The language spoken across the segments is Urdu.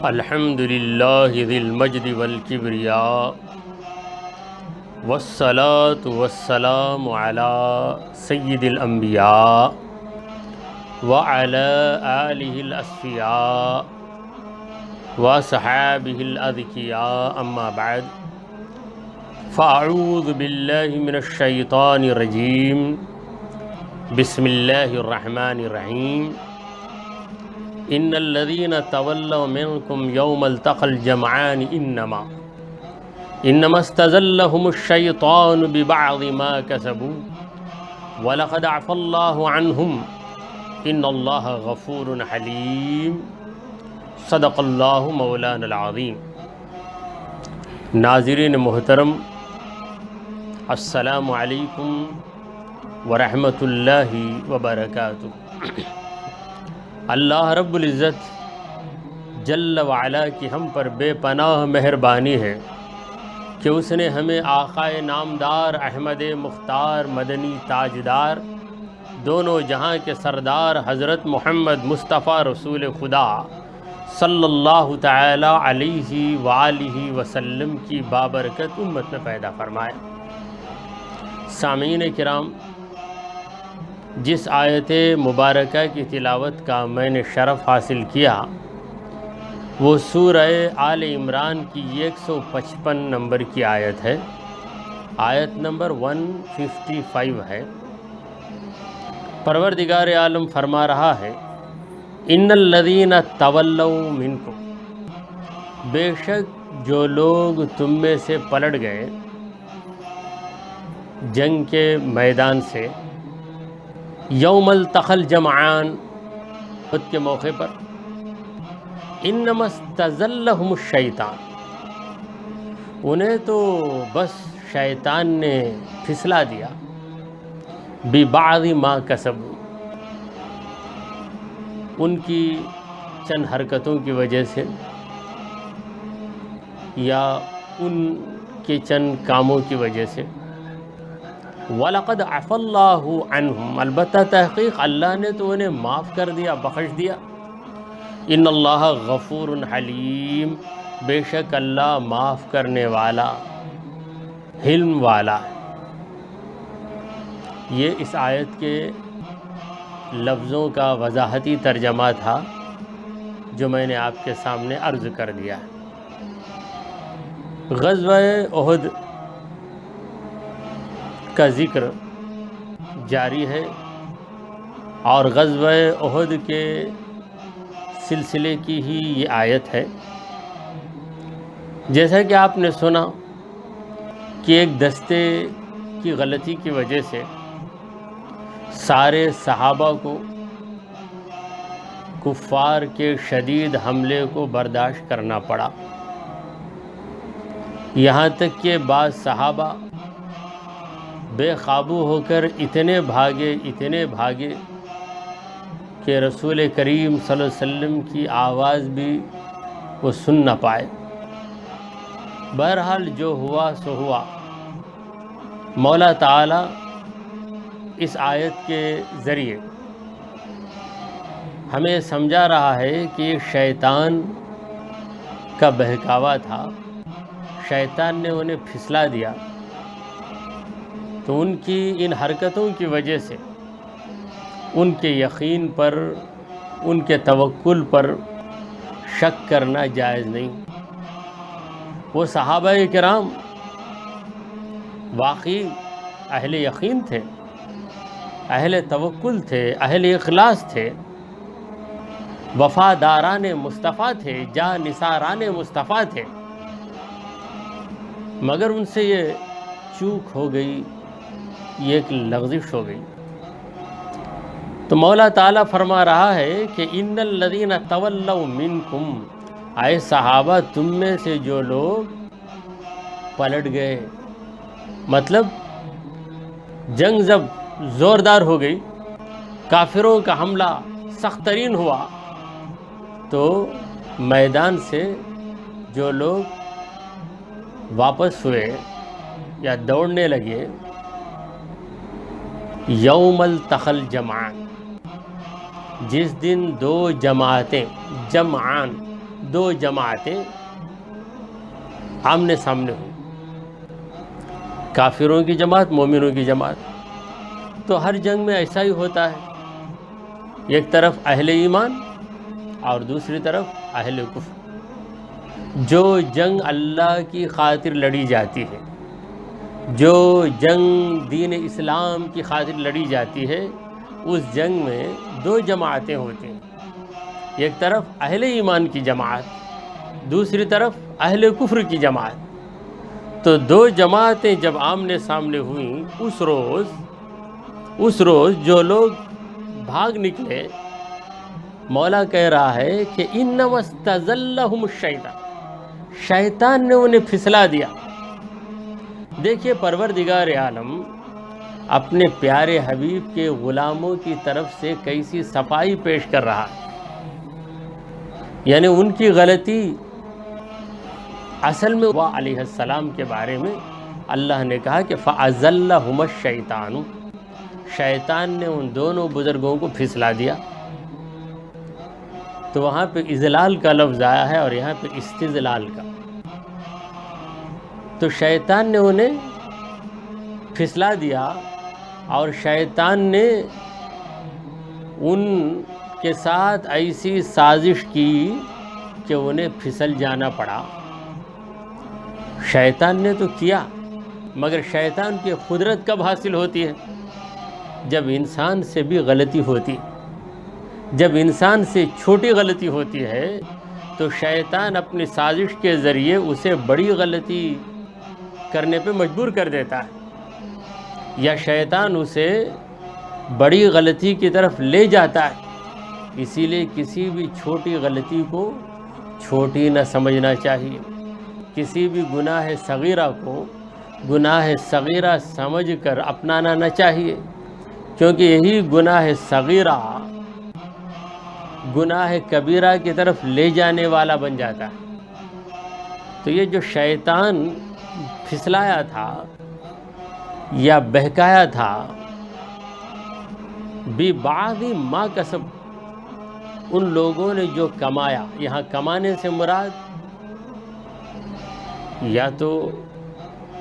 الحمد للہ ذی المجد والکبریاء والصلاة والسلام علی سید الانبیاء وعلی آلہ الاسفیاء وصحابہ الاذکیاء اما بعد فاعوذ باللہ من الشیطان الرجیم بسم اللہ الرحمن الرحیم ان الذين تولوا منكم يوم التقى الجمعان انما استزلهم الشيطان ببعض ما كسبوا ولقد عفى الله عنهم ان الله غفور حليم صدق الله مولانا العظیم۔ ناظرین محترم، السلام علیکم ورحمۃ اللہ وبرکاتہ۔ اللہ رب العزت جل وعلا کی ہم پر بے پناہ مہربانی ہے کہ اس نے ہمیں آقائے نامدار احمد مختار مدنی تاجدار دونوں جہاں کے سردار حضرت محمد مصطفیٰ رسول خدا صلی اللہ تعالی علیہ وآلہ وسلم کی بابرکت امت میں پیدا فرمایا۔ سامعین کرام، جس آیت مبارکہ کی تلاوت کا میں نے شرف حاصل کیا وہ سورہ آل عمران کی 155 نمبر کی آیت ہے، آیت نمبر 155 ہے۔ پروردگار عالم فرما رہا ہے ان الذین تولوا منکم، بے شک جو لوگ تم میں سے پلٹ گئے جنگ کے میدان سے، یوم التقى الجمعان، خود کے موقع پر، انما استزلهم الشیطان، انہیں تو بس شیطان نے پھسلا دیا، ببعض ما کسبوا، ان کی چند حرکتوں کی وجہ سے یا ان کے چند کاموں کی وجہ سے۔ وَلَقَدْ عَفَى اللَّهُ عَنْهُمْ، البتہ تحقیق اللہ نے تو انہیں معاف کر دیا، بخش دیا۔ ان اللہ غفور حلیم، بے شک اللہ معاف کرنے والا، حلم والا ہے۔ یہ اس آیت کے لفظوں کا وضاحتی ترجمہ تھا جو میں نے آپ کے سامنے عرض کر دیا ہے۔ غزوہ احد کا ذکر جاری ہے اور غزوہ احد کے سلسلے کی ہی یہ آیت ہے۔ جیسا کہ آپ نے سنا کہ ایک دستے کی غلطی کی وجہ سے سارے صحابہ کو کفار کے شدید حملے کو برداشت کرنا پڑا، یہاں تک کہ بعض صحابہ بے قابو ہو کر اتنے بھاگے کہ رسول کریم صلی اللہ علیہ وسلم کی آواز بھی وہ سن نہ پائے۔ بہرحال جو ہوا سو ہوا۔ مولا تعالی اس آیت کے ذریعے ہمیں سمجھا رہا ہے کہ یہ شیطان کا بہکاوا تھا، شیطان نے انہیں پھسلا دیا، تو ان کی ان حرکتوں کی وجہ سے ان کے یقین پر، ان کے توکل پر شک کرنا جائز نہیں۔ وہ صحابہ کرام واقعی اہل یقین تھے، اہل توکل تھے، اہل اخلاص تھے، وفاداران مصطفیٰ تھے، جانثاران مصطفیٰ تھے، مگر ان سے یہ چوک ہو گئی، یہ ایک لغزش ہو گئی۔ تو مولا تعالیٰ فرما رہا ہے کہ ان الذین تولوا منکم، اے صحابہ تم میں سے جو لوگ پلٹ گئے، مطلب جنگ جب زوردار ہو گئی، کافروں کا حملہ سخت ترین ہوا، تو میدان سے جو لوگ واپس ہوئے یا دوڑنے لگے، یوم التقى الجمعان، جس دن دو جماعتیں، جمعان دو جماعتیں آمنے سامنے ہوئیں، کافروں کی جماعت، مومنوں کی جماعت۔ تو ہر جنگ میں ایسا ہی ہوتا ہے، ایک طرف اہل ایمان اور دوسری طرف اہل کفر۔ جو جنگ اللہ کی خاطر لڑی جاتی ہے، جو جنگ دین اسلام کی خاطر لڑی جاتی ہے، اس جنگ میں دو جماعتیں ہوتی ہیں، ایک طرف اہل ایمان کی جماعت، دوسری طرف اہل کفر کی جماعت۔ تو دو جماعتیں جب آمنے سامنے ہوئیں، اس روز جو لوگ بھاگ نکلے، مولا کہہ رہا ہے کہ انما استزلہم الشیطان، شیطان نے انہیں پھسلا دیا۔ دیکھیے پروردگار عالم اپنے پیارے حبیب کے غلاموں کی طرف سے کیسی صفائی پیش کر رہا ہے، یعنی ان کی غلطی اصل میں وہ علیہ السلام کے بارے میں اللہ نے کہا کہ فَأَزَلَّهُمَ الشَّيْطَانُ، شیطان نے ان دونوں بزرگوں کو پھسلا دیا۔ تو وہاں پہ اضلال کا لفظ آیا ہے اور یہاں پہ استضلال کا۔ تو شیطان نے انہیں پھسلا دیا اور شیطان نے ان کے ساتھ ایسی سازش کی کہ انہیں پھسل جانا پڑا۔ شیطان نے تو کیا، مگر شیطان کی قدرت کب حاصل ہوتی ہے؟ جب انسان سے بھی غلطی ہوتی، جب انسان سے چھوٹی غلطی ہوتی ہے تو شیطان اپنی سازش کے ذریعے اسے بڑی غلطی کرنے پہ مجبور کر دیتا ہے، یا شیطان اسے بڑی غلطی کی طرف لے جاتا ہے۔ اسی لیے کسی بھی چھوٹی غلطی کو چھوٹی نہ سمجھنا چاہیے، کسی بھی گناہ صغیرہ کو گناہ صغیرہ سمجھ کر اپنانا نہ چاہیے، کیونکہ یہی گناہ صغیرہ گناہ کبیرہ کی طرف لے جانے والا بن جاتا ہے۔ تو یہ جو شیطان پھسلایا تھا یا بہکایا تھا، بِبَعْضِ مَا کسب، ان لوگوں نے جو کمایا، یہاں کمانے سے مراد یا تو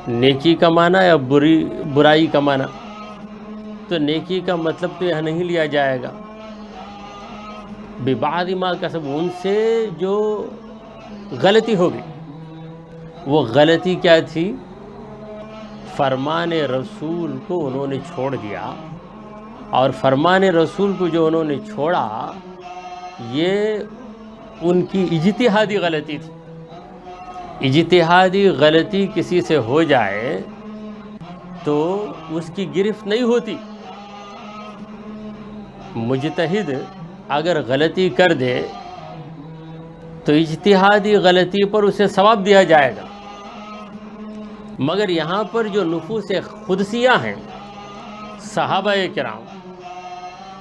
نیکی کمانا یا برائی کمانا۔ تو نیکی کا مطلب تو یہاں نہیں لیا جائے گا، بِبَعْضِ مَا کسب، ان سے جو غلطی ہوگی۔ وہ غلطی کیا تھی؟ فرمان رسول کو انہوں نے چھوڑ دیا، اور فرمان رسول کو جو انہوں نے چھوڑا یہ ان کی اجتہادی غلطی تھی۔ اجتہادی غلطی کسی سے ہو جائے تو اس کی گرفت نہیں ہوتی۔ مجتہد اگر غلطی کر دے تو اجتہادی غلطی پر اسے ثواب دیا جائے گا، مگر یہاں پر جو نفوس قدسیہ ہیں صحابہ کرام،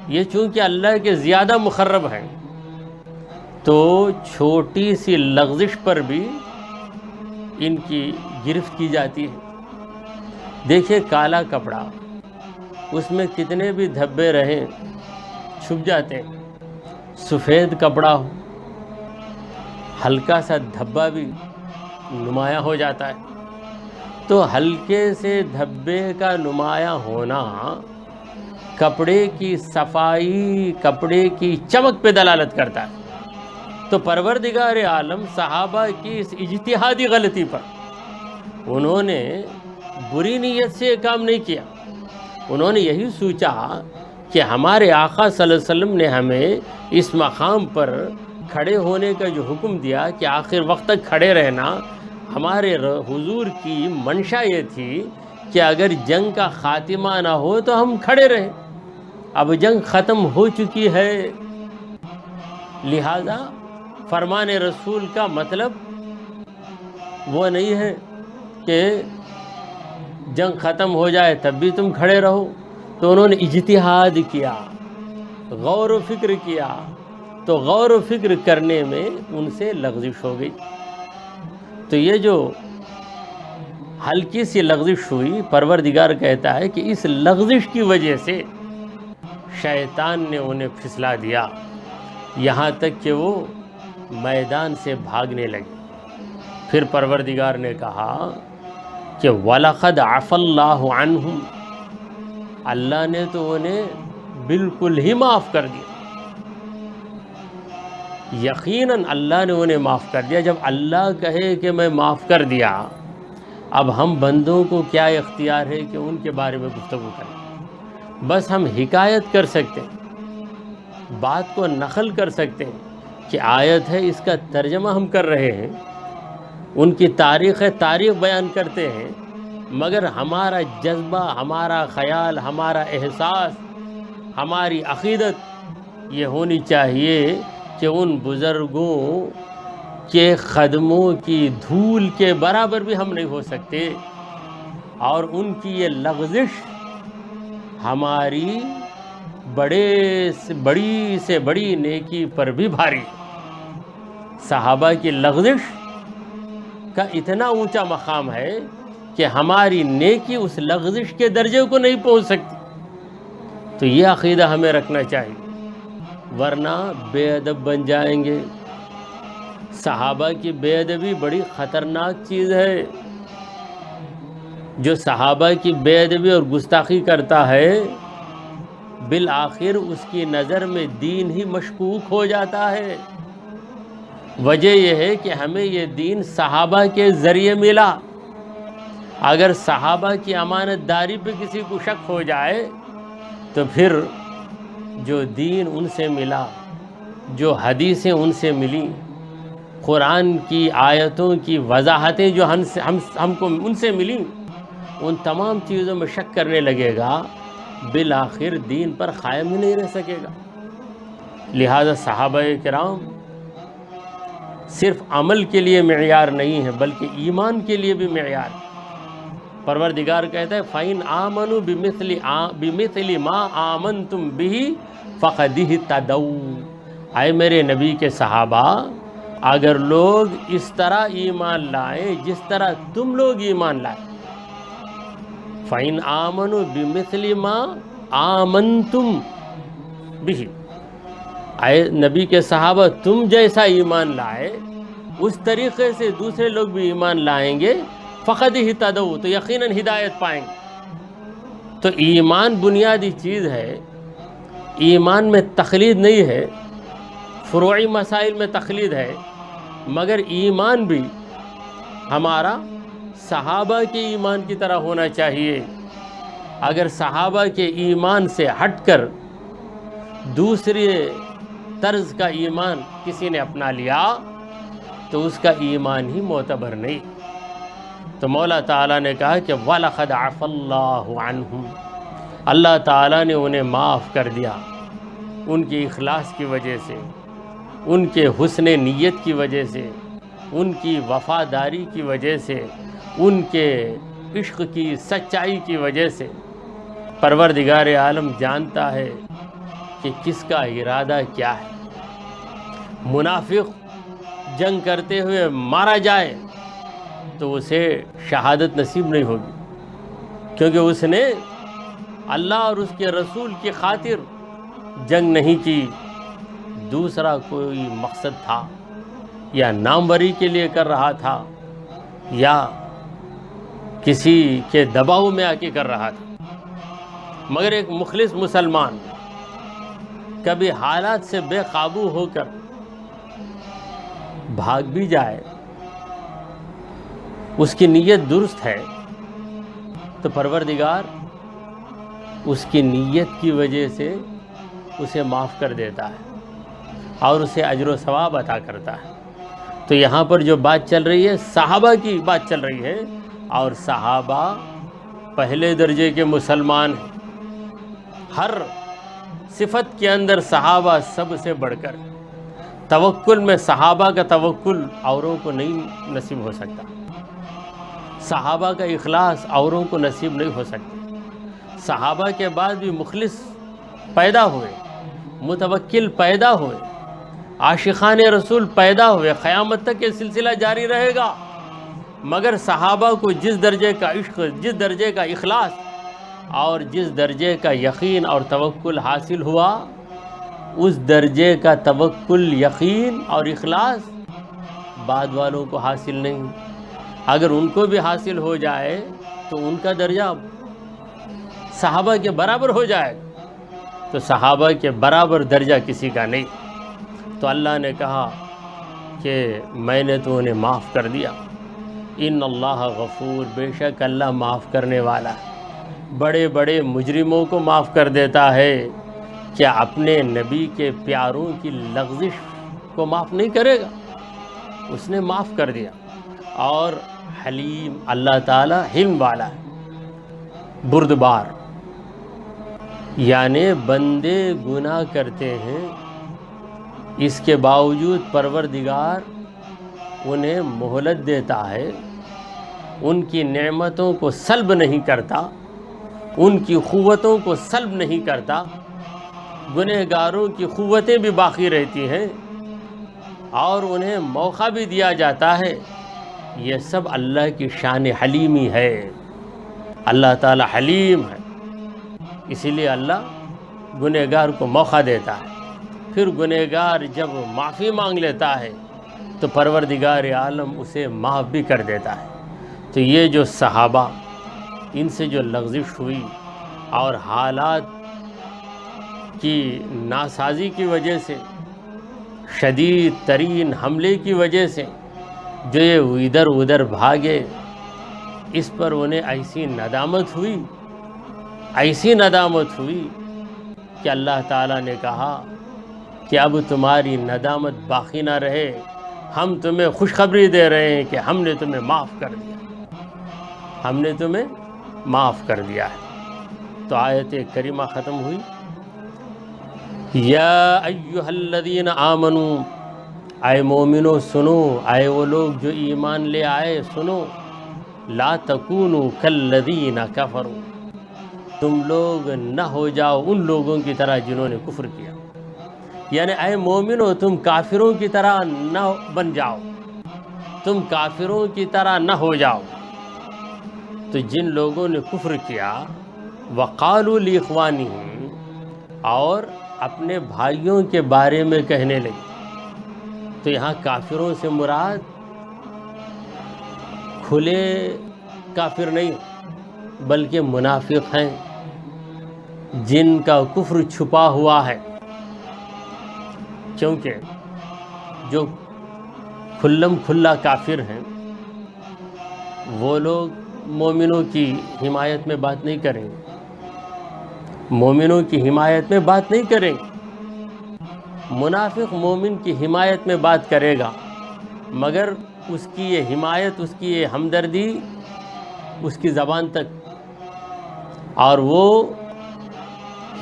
یہ چونکہ اللہ کے زیادہ مقرب ہیں، تو چھوٹی سی لغزش پر بھی ان کی گرفت کی جاتی ہے۔ دیکھیے کالا کپڑا، اس میں کتنے بھی دھبے رہیں چھپ جاتے ہیں، سفید کپڑا ہو ہلکا سا دھبا بھی نمایاں ہو جاتا ہے۔ تو ہلکے سے دھبے کا نمایاں ہونا کپڑے کی صفائی، کپڑے کی چمک پہ دلالت کرتا ہے۔ تو پروردگار عالم صحابہ کی اس اجتہادی غلطی پر، انہوں نے بری نیت سے یہ کام نہیں کیا، انہوں نے یہی سوچا کہ ہمارے آقا صلی اللہ علیہ وسلم نے ہمیں اس مقام پر کھڑے ہونے کا جو حکم دیا کہ آخر وقت تک کھڑے رہنا، ہمارے حضور کی منشا یہ تھی کہ اگر جنگ کا خاتمہ نہ ہو تو ہم کھڑے رہیں۔ اب جنگ ختم ہو چکی ہے، لہذا فرمان رسول کا مطلب وہ نہیں ہے کہ جنگ ختم ہو جائے تب بھی تم کھڑے رہو۔ تو انہوں نے اجتہاد کیا، غور و فکر کیا، تو غور و فکر کرنے میں ان سے لغزش ہو گئی۔ تو یہ جو ہلکی سی لغزش ہوئی، پروردگار کہتا ہے کہ اس لغزش کی وجہ سے شیطان نے انہیں پھسلا دیا، یہاں تک کہ وہ میدان سے بھاگنے لگے۔ پھر پروردگار نے کہا کہ وَلَقَدْ عَفَا اللَّهُ عَنْهُمْ، اللہ نے تو انہیں بالکل ہی معاف کر دیا، یقیناً اللہ نے انہیں معاف کر دیا۔ جب اللہ کہے کہ میں معاف کر دیا، اب ہم بندوں کو کیا اختیار ہے کہ ان کے بارے میں گفتگو کریں؟ بس ہم حکایت کر سکتے ہیں، بات کو نقل کر سکتے ہیں کہ آیت ہے، اس کا ترجمہ ہم کر رہے ہیں، ان کی تاریخ بیان کرتے ہیں، مگر ہمارا جذبہ، ہمارا خیال، ہمارا احساس، ہماری عقیدت یہ ہونی چاہیے کہ ان بزرگوں کے قدموں کی دھول کے برابر بھی ہم نہیں ہو سکتے، اور ان کی یہ لغزش ہماری بڑی سے بڑی نیکی پر بھی بھاری۔ صحابہ کی لغزش کا اتنا اونچا مقام ہے کہ ہماری نیکی اس لغزش کے درجے کو نہیں پہنچ سکتی۔ تو یہ عقیدہ ہمیں رکھنا چاہیے، ورنہ بے ادب بن جائیں گے۔ صحابہ کی بے ادبی بڑی خطرناک چیز ہے۔ جو صحابہ کی بے ادبی اور گستاخی کرتا ہے، بالآخر اس کی نظر میں دین ہی مشکوک ہو جاتا ہے۔ وجہ یہ ہے کہ ہمیں یہ دین صحابہ کے ذریعے ملا۔ اگر صحابہ کی امانت داری پہ کسی کو شک ہو جائے تو پھر جو دین ان سے ملا، جو حدیثیں ان سے ملی، قرآن کی آیتوں کی وضاحتیں جو ہم کو ان سے ملیں، ان تمام چیزوں میں شک کرنے لگے گا، بالآخر دین پر قائم ہی نہیں رہ سکے گا۔ لہذا صحابہ کرام صرف عمل کے لیے معیار نہیں ہے، بلکہ ایمان کے لیے بھی معیار ہے۔ پروردگار کہتا ہے فَإِنْ آمَنُوا بِمِثْلِ مَا آمَنْتُمْ بِهِ فَقَدِ اهْتَدَوْا، اے میرے نبی کے صحابہ، اگر لوگ اس طرح ایمان لائیں جس طرح تم لوگ ایمان لائے، فَإِنْ آمَنُوا بِمِثْلِ مَا آمَنْتُمْ بِهِ، اے نبی کے صحابہ تم جیسا ایمان لائے اس طریقے سے دوسرے لوگ بھی ایمان لائیں گے، فقد اہتدوا، تو یقیناً ہدایت پائیں گے۔ تو ایمان بنیادی چیز ہے، ایمان میں تقلید نہیں ہے، فروعی مسائل میں تقلید ہے، مگر ایمان بھی ہمارا صحابہ کے ایمان کی طرح ہونا چاہیے۔ اگر صحابہ کے ایمان سے ہٹ کر دوسرے طرز کا ایمان کسی نے اپنا لیا تو اس کا ایمان ہی معتبر نہیں۔ تو مولا تعالیٰ نے کہا کہ وَلَقَدْ عَفَا اللَّهُ عَنْهُمْ، اللہ تعالیٰ نے انہیں معاف کر دیا، ان کی اخلاص کی وجہ سے، ان کے حسن نیت کی وجہ سے، ان کی وفاداری کی وجہ سے، ان کے عشق کی سچائی کی وجہ سے۔ پروردگار عالم جانتا ہے کہ کس کا ارادہ کیا ہے۔ منافق جنگ کرتے ہوئے مارا جائے تو اسے شہادت نصیب نہیں ہوگی، کیونکہ اس نے اللہ اور اس کے رسول کی خاطر جنگ نہیں کی، دوسرا کوئی مقصد تھا، یا ناموری کے لیے کر رہا تھا، یا کسی کے دباؤ میں آ کے کر رہا تھا۔ مگر ایک مخلص مسلمان کبھی حالات سے بے قابو ہو کر بھاگ بھی جائے، اس کی نیت درست ہے، تو پروردگار اس کی نیت کی وجہ سے اسے معاف کر دیتا ہے اور اسے اجر و ثواب عطا کرتا ہے۔ تو یہاں پر جو بات چل رہی ہے صحابہ کی بات چل رہی ہے، اور صحابہ پہلے درجے کے مسلمان ہیں۔ ہر صفت کے اندر صحابہ سب سے بڑھ کر، توکل میں صحابہ کا توکل اوروں کو نہیں نصیب ہو سکتا، صحابہ کا اخلاص اوروں کو نصیب نہیں ہو سکتا۔ صحابہ کے بعد بھی مخلص پیدا ہوئے، متوکل پیدا ہوئے، عاشقان رسول پیدا ہوئے، قیامت تک یہ سلسلہ جاری رہے گا۔ مگر صحابہ کو جس درجے کا عشق، جس درجے کا اخلاص اور جس درجے کا یقین اور توکل حاصل ہوا، اس درجے کا توکل، یقین اور اخلاص بعد والوں کو حاصل نہیں۔ اگر ان کو بھی حاصل ہو جائے تو ان کا درجہ صحابہ کے برابر ہو جائے گا، تو صحابہ کے برابر درجہ کسی کا نہیں۔ تو اللہ نے کہا کہ میں نے تو انہیں معاف کر دیا۔ ان اللہ غفور، بے شک اللہ معاف کرنے والا ہے، بڑے بڑے مجرموں کو معاف کر دیتا ہے، کیا اپنے نبی کے پیاروں کی لغزش کو معاف نہیں کرے گا؟ اس نے معاف کر دیا۔ اور حلیم، اللہ تعالیٰ حلم والا ہے، بردبار، یعنی بندے گناہ کرتے ہیں، اس کے باوجود پروردگار انہیں مہلت دیتا ہے، ان کی نعمتوں کو سلب نہیں کرتا، ان کی قوتوں کو سلب نہیں کرتا، گنہگاروں کی قوتیں بھی باقی رہتی ہیں اور انہیں موقع بھی دیا جاتا ہے۔ یہ سب اللہ کی شان حلیمی ہے، اللہ تعالی حلیم ہے، اسی لیے اللہ گنہگار کو موقع دیتا ہے۔ پھر گنہگار جب معافی مانگ لیتا ہے تو پروردگار عالم اسے معاف بھی کر دیتا ہے۔ تو یہ جو صحابہ، ان سے جو لغزش ہوئی اور حالات کی ناسازی کی وجہ سے، شدید ترین حملے کی وجہ سے جو یہ ادھر ادھر بھاگے، اس پر انہیں ایسی ندامت ہوئی کہ اللہ تعالیٰ نے کہا کہ اب تمہاری ندامت باقی نہ رہے، ہم تمہیں خوشخبری دے رہے ہیں کہ ہم نے تمہیں معاف کر دیا ہے۔ تو آیت کریمہ ختم ہوئی، یا ایہا الذین آمنو، اے مومنو سنو، اے وہ لوگ جو ایمان لے آئے سنو، لا تکونوا کالذین کفروا، تم لوگ نہ ہو جاؤ ان لوگوں کی طرح جنہوں نے کفر کیا، یعنی اے مومنو تم کافروں کی طرح نہ بن جاؤ، تم کافروں کی طرح نہ ہو جاؤ۔ تو جن لوگوں نے کفر کیا، وقالوا لاخوانہم، اور اپنے بھائیوں کے بارے میں کہنے لگے، تو یہاں کافروں سے مراد کھلے کافر نہیں بلکہ منافق ہیں، جن کا کفر چھپا ہوا ہے، کیونکہ جو کھلم کھلا کافر ہیں وہ لوگ مومنوں کی حمایت میں بات نہیں کریں گے، مومنوں کی حمایت میں بات نہیں کریں گے۔ منافق مومن کی حمایت میں بات کرے گا، مگر اس کی یہ حمایت، اس کی یہ ہمدردی اس کی زبان تک، اور وہ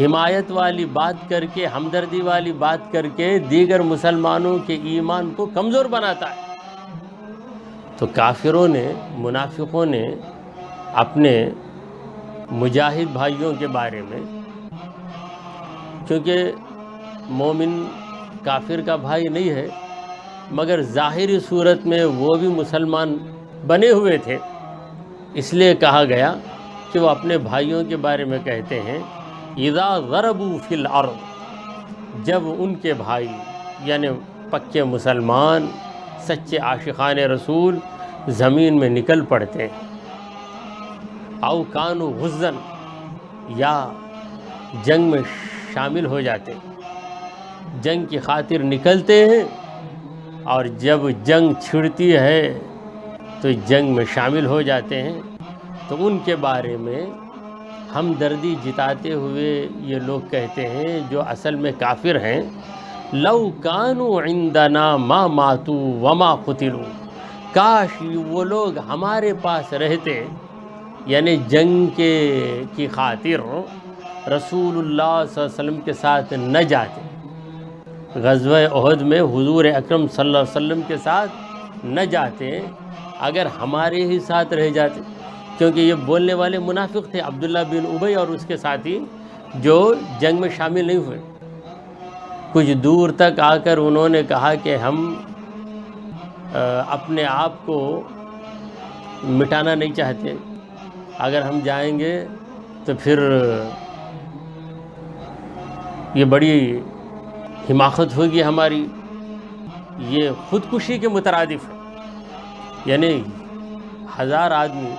حمایت والی بات کر کے، ہمدردی والی بات کر کے دیگر مسلمانوں کے ایمان کو کمزور بناتا ہے۔ تو کافروں نے، منافقوں نے اپنے مجاہد بھائیوں کے بارے میں، کیونکہ مومن کافر کا بھائی نہیں ہے مگر ظاہری صورت میں وہ بھی مسلمان بنے ہوئے تھے، اس لیے کہا گیا کہ وہ اپنے بھائیوں کے بارے میں کہتے ہیں، اذا ضربوا فی الارض، جب ان کے بھائی یعنی پکے مسلمان، سچے عاشقان رسول زمین میں نکل پڑتے ہیں، او کانوا غزا، یا جنگ میں شامل ہو جاتے ہیں، جنگ کی خاطر نکلتے ہیں، اور جب جنگ چھڑتی ہے تو جنگ میں شامل ہو جاتے ہیں، تو ان کے بارے میں ہمدردی جتاتے ہوئے یہ لوگ کہتے ہیں جو اصل میں کافر ہیں، لو کانوا عندنا ما ماتوا وما قتلوا، کاش وہ لوگ ہمارے پاس رہتے، یعنی جنگ کی خاطر رسول اللہ صلی اللہ علیہ وسلم کے ساتھ نہ جاتے، غزوہ احد میں حضور اکرم صلی اللہ علیہ وسلم کے ساتھ نہ جاتے، اگر ہمارے ہی ساتھ رہ جاتے، کیونکہ یہ بولنے والے منافق تھے، عبداللہ بن ابی اور اس کے ساتھی جو جنگ میں شامل نہیں ہوئے۔ کچھ دور تک آ کر انہوں نے کہا کہ ہم اپنے آپ کو مٹانا نہیں چاہتے، اگر ہم جائیں گے تو پھر یہ بڑی حماقت ہوگی ہماری، یہ خودکشی کے مترادف ہے۔ یعنی 1000 آدمی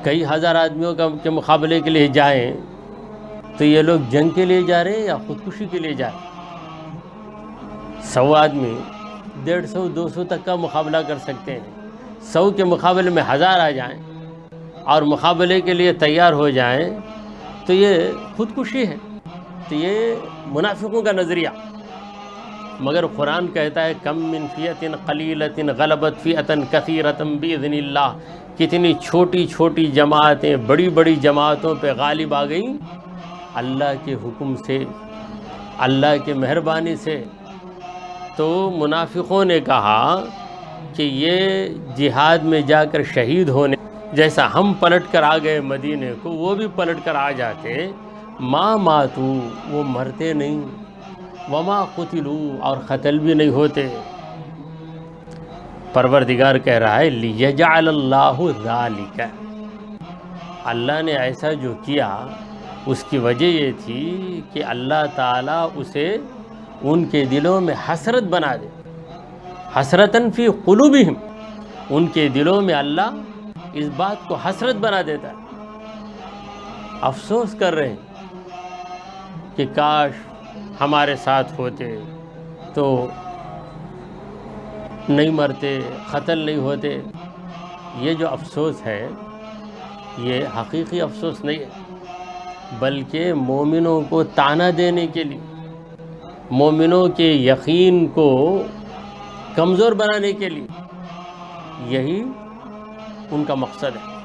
کئی ہزار آدمیوں کے مقابلے کے لیے جائیں تو یہ لوگ جنگ کے لیے جا رہے ہیں یا خودکشی کے لیے جا رہے ہیں؟ 100 آدمی 150 200 تک کا مقابلہ کر سکتے ہیں، 100 کے مقابلے میں 1000 آ جائیں اور مقابلے کے لیے تیار ہو جائیں تو یہ خودکشی ہے، تو یہ منافقوں کا نظریہ۔ مگر قرآن کہتا ہے کم من فیۃ قلیلۃ غلبت فیۃ کثیرۃ باذن اللہ، کتنی چھوٹی چھوٹی جماعتیں بڑی بڑی جماعتوں پہ غالب آ گئیں اللہ کے حکم سے، اللہ کے مہربانی سے۔ تو منافقوں نے کہا کہ یہ جہاد میں جا کر شہید ہونے جیسا ہم پلٹ کر آ گئے مدینے کو، وہ بھی پلٹ کر آ جاتے، ما ماتو، وہ مرتے نہیں، وما قتلوا، اور قتل بھی نہیں ہوتے۔ پروردگار کہہ رہا ہے لیجعل اللہ ذالک، اللہ نے ایسا جو کیا اس کی وجہ یہ تھی کہ اللہ تعالیٰ اسے ان کے دلوں میں حسرت بنا دے، حسرتاً فی قلوبہم، ان کے دلوں میں اللہ اس بات کو حسرت بنا دیتا ہے، افسوس کر رہے ہیں کہ کاش ہمارے ساتھ ہوتے تو نہیں مرتے، قتل نہیں ہوتے۔ یہ جو افسوس ہے یہ حقیقی افسوس نہیں ہے، بلکہ مومنوں کو طعنہ دینے کے لیے، مومنوں کے یقین کو کمزور بنانے کے لیے، یہی ان کا مقصد ہے۔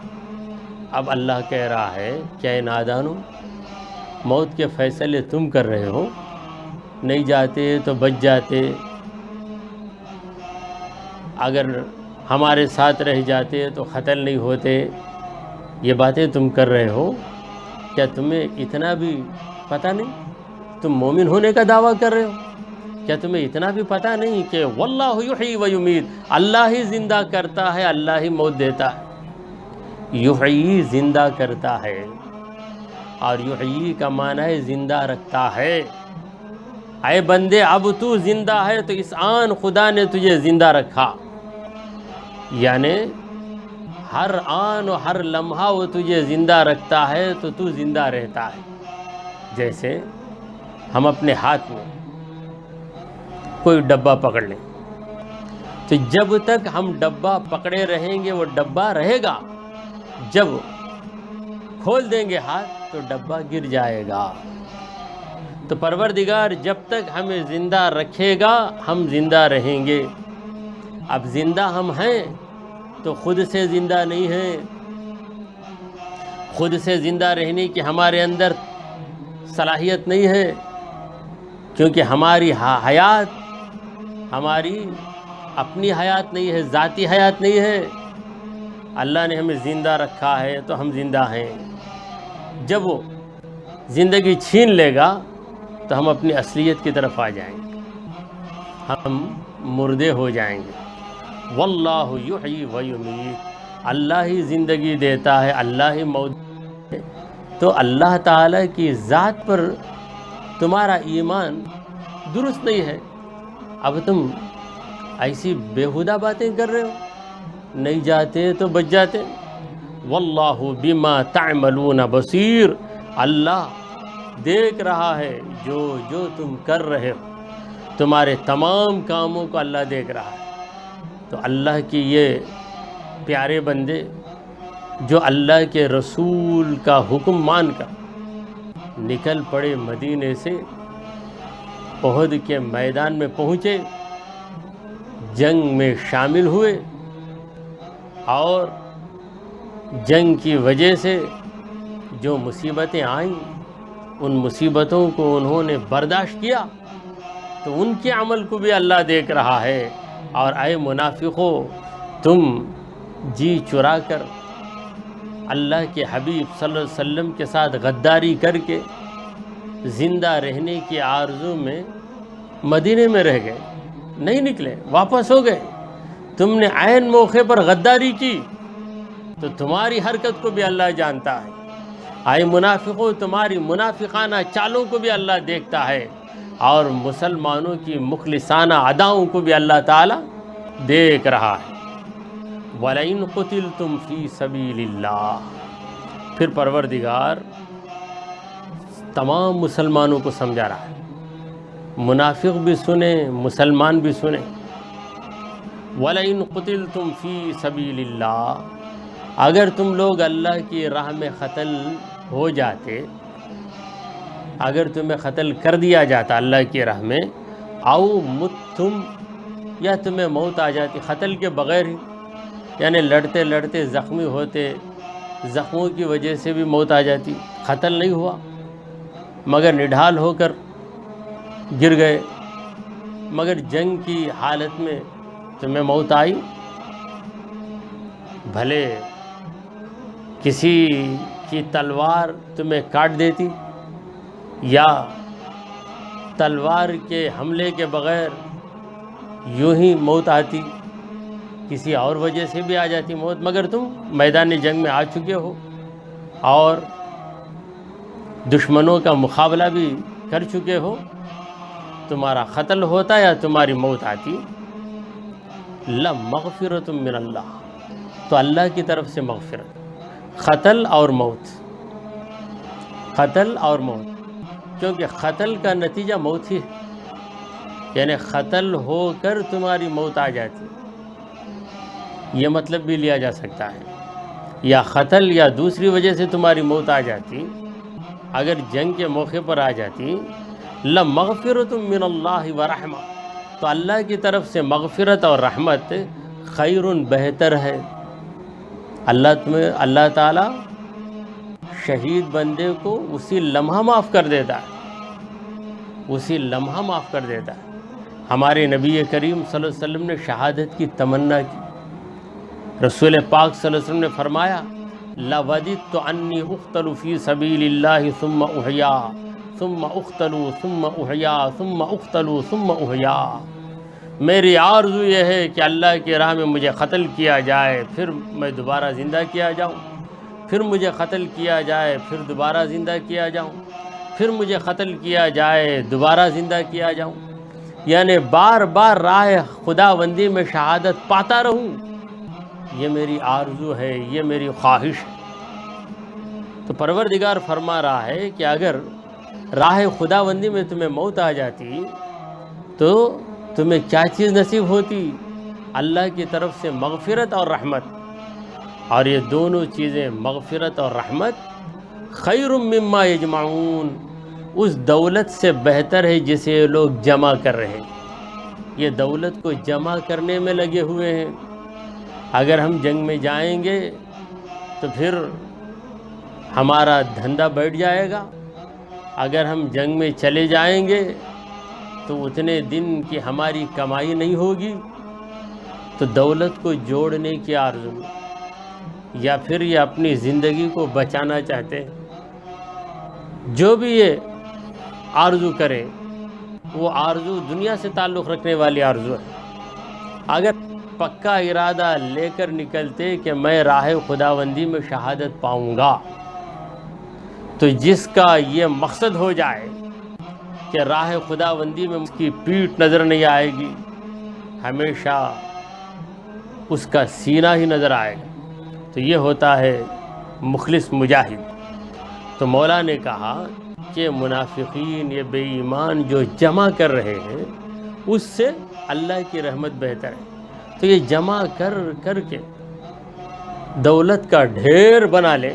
اب اللہ کہہ رہا ہے کہ نادانو، موت کے فیصلے تم کر رہے ہو، نہیں جاتے تو بچ جاتے، اگر ہمارے ساتھ رہ جاتے تو قتل نہیں ہوتے، یہ باتیں تم کر رہے ہو، کیا تمہیں اتنا بھی پتہ نہیں؟ تم مومن ہونے کا دعویٰ کر رہے ہو، کیا تمہیں اتنا بھی پتہ نہیں کہ واللہ یحیی و یمیت، اللہ ہی زندہ کرتا ہے، اللہ ہی موت دیتا ہے۔ یحیی زندہ کرتا ہے، اور یحیی کا معنی ہے زندہ رکھتا ہے۔ اے بندے اب تو زندہ ہے تو اس آن خدا نے تجھے زندہ رکھا، یعنی ہر آن و ہر لمحہ وہ تجھے زندہ رکھتا ہے تو تو زندہ رہتا ہے۔ جیسے ہم اپنے ہاتھ میں کوئی ڈبہ پکڑ لیں تو جب تک ہم ڈبہ پکڑے رہیں گے وہ ڈبہ رہے گا، جب کھول دیں گے ہاتھ تو ڈبہ گر جائے گا۔ تو پروردگار جب تک ہمیں زندہ رکھے گا ہم زندہ رہیں گے۔ اب زندہ ہم ہیں تو خود سے زندہ نہیں ہیں، خود سے زندہ رہنے کی ہمارے اندر صلاحیت نہیں ہے، کیونکہ ہماری حیات ہماری اپنی حیات نہیں ہے، ذاتی حیات نہیں ہے۔ اللہ نے ہمیں زندہ رکھا ہے تو ہم زندہ ہیں۔ جب وہ زندگی چھین لے گا تو ہم اپنی اصلیت کی طرف آ جائیں گے، ہم مردے ہو جائیں گے۔ واللہ یحیی و یمیت، اللہ ہی زندگی دیتا ہے، اللہ ہی موت دیتا ہے۔ تو اللہ تعالیٰ کی ذات پر تمہارا ایمان درست نہیں ہے، اب تم ایسی بیہودہ باتیں کر رہے ہو، نہیں جاتے تو بچ جاتے۔ واللہ بما تعملون بصیر، اللہ دیکھ رہا ہے جو تم کر رہے ہو، تمہارے تمام کاموں کو اللہ دیکھ رہا ہے۔ تو اللہ کی یہ پیارے بندے جو اللہ کے رسول کا حکم مان کر نکل پڑے مدینے سے، احد کے میدان میں پہنچے، جنگ میں شامل ہوئے، اور جنگ کی وجہ سے جو مصیبتیں آئیں ان مصیبتوں کو انہوں نے برداشت کیا، تو ان کے عمل کو بھی اللہ دیکھ رہا ہے۔ اور اے منافقو، تم جی چرا کر اللہ کے حبیب صلی اللہ علیہ وسلم کے ساتھ غداری کر کے زندہ رہنے کی آرزو میں مدینے میں رہ گئے، نہیں نکلے، واپس ہو گئے۔ تم نے عین موقع پر غداری کی تو تمہاری حرکت کو بھی اللہ جانتا ہے، آئے منافقوں تمہاری منافقانہ چالوں کو بھی اللہ دیکھتا ہے اور مسلمانوں کی مخلصانہ اداؤں کو بھی اللہ تعالیٰ دیکھ رہا ہے۔ وَلَئِن قُتِلْتُمْ فِي سَبِيلِ اللَّهِ، پھر پروردگار تمام مسلمانوں کو سمجھا رہا ہے، منافق بھی سنیں مسلمان بھی سنیں۔ وَلَئِن قُتِلْتُمْ فِي سَبِيلِ اللَّهِ، اگر تم لوگ اللہ کی راہ میں قتل ہو جاتے، اگر تمہیں قتل کر دیا جاتا اللہ کی راہ میں، او متتم، یا تمہیں موت آ جاتی قتل کے بغیر ہی، یعنی لڑتے لڑتے زخمی ہوتے، زخموں کی وجہ سے بھی موت آ جاتی، قتل نہیں ہوا مگر نڈھال ہو کر گر گئے، مگر جنگ کی حالت میں تمہیں موت آئی، بھلے کسی کی تلوار تمہیں کاٹ دیتی یا تلوار کے حملے کے بغیر یوں ہی موت آتی، کسی اور وجہ سے بھی آ جاتی موت، مگر تم میدان جنگ میں آ چکے ہو اور دشمنوں کا مقابلہ بھی کر چکے ہو، تمہارا قتل ہوتا یا تمہاری موت آتی، لَمَغْفِرَةٌ مِّنَ اللَّهِ، تو اللہ کی طرف سے مغفرت، قتل اور موت، قتل اور موت، کیونکہ قتل کا نتیجہ موت ہی ہے، یعنی قتل ہو کر تمہاری موت آ جاتی، یہ مطلب بھی لیا جا سکتا ہے، یا قتل یا دوسری وجہ سے تمہاری موت آ جاتی، اگر جنگ کے موقع پر آ جاتی، لَمَغْفِرَةٌ مِّنَ اللَّهِ وَرَحْمَةٌ، تو اللہ کی طرف سے مغفرت اور رحمت خیرٌ بہتر ہے۔ اللہ تعالیٰ شہید بندے کو اسی لمحہ معاف کر دیتا ہے، اسی لمحہ معاف کر دیتا ہے۔ ہمارے نبی کریم صلی اللہ علیہ وسلم نے شہادت کی تمنا کی، رسول پاک صلی اللہ علیہ وسلم نے فرمایا، لَوَدِدْتُ عَنِّي أُقْتَلُ فِي سَبِيلِ اللَّهِ ثُمَّ أُحْيَا ثُمَّ أُقْتَلُ ثُمَّ أُحْيَا ثُمَّ أُقْتَلُ ثُمَّ أُحْيَا، میری آرزو یہ ہے کہ اللہ کی راہ میں مجھے قتل کیا جائے، پھر میں دوبارہ زندہ کیا جاؤں، پھر مجھے قتل کیا جائے، پھر دوبارہ زندہ کیا جاؤں، پھر مجھے قتل کیا جائے، دوبارہ زندہ کیا جاؤں، یعنی بار بار راہ خداوندی میں شہادت پاتا رہوں، یہ میری آرزو ہے، یہ میری خواہش ہے۔ تو پروردگار فرما رہا ہے کہ اگر راہ خداوندی میں تمہیں موت آ جاتی تو تمہیں کیا چیز نصیب ہوتی؟ اللہ کی طرف سے مغفرت اور رحمت، اور یہ دونوں چیزیں مغفرت اور رحمت خیر مما یجمعون، اس دولت سے بہتر ہے جسے یہ لوگ جمع کر رہے ہیں، یہ دولت کو جمع کرنے میں لگے ہوئے ہیں۔ اگر ہم جنگ میں جائیں گے تو پھر ہمارا دھندا بیٹھ جائے گا، اگر ہم جنگ میں چلے جائیں گے تو اتنے دن کی ہماری کمائی نہیں ہوگی، تو دولت کو جوڑنے کی آرزو میں، یا پھر یہ اپنی زندگی کو بچانا چاہتے ہیں، جو بھی یہ آرزو کرے وہ آرزو دنیا سے تعلق رکھنے والی آرزو ہے۔ اگر پکا ارادہ لے کر نکلتے کہ میں راہ خداوندی میں شہادت پاؤں گا، تو جس کا یہ مقصد ہو جائے کہ راہ خداوندی میں اس کی پیٹھ نظر نہیں آئے گی، ہمیشہ اس کا سینہ ہی نظر آئے گا، تو یہ ہوتا ہے مخلص مجاہد۔ تو مولا نے کہا کہ منافقین، یہ بے ایمان جو جمع کر رہے ہیں، اس سے اللہ کی رحمت بہتر ہے۔ تو یہ جمع کر کر کے دولت کا ڈھیر بنا لے،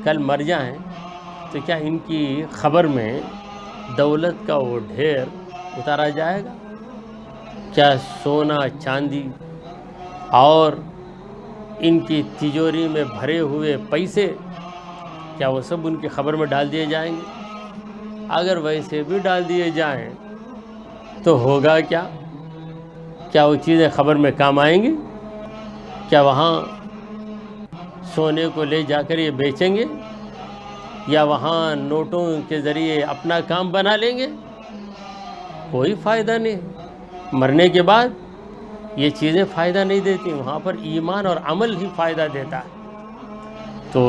کل مر جائیں تو کیا ان کی خبر میں دولت کا وہ ڈھیر اتارا جائے گا؟ کیا سونا چاندی اور ان کی تجوری میں بھرے ہوئے پیسے، کیا وہ سب ان کی خبر میں ڈال دیے جائیں گے؟ اگر ویسے بھی ڈال دیے جائیں تو ہوگا کیا؟ کیا وہ چیزیں خبر میں کام آئیں گی؟ کیا وہاں سونے کو لے جا کر یہ بیچیں گے، یا وہاں نوٹوں کے ذریعے اپنا کام بنا لیں گے؟ کوئی فائدہ نہیں۔ مرنے کے بعد یہ چیزیں فائدہ نہیں دیتی، وہاں پر ایمان اور عمل ہی فائدہ دیتا ہے۔ تو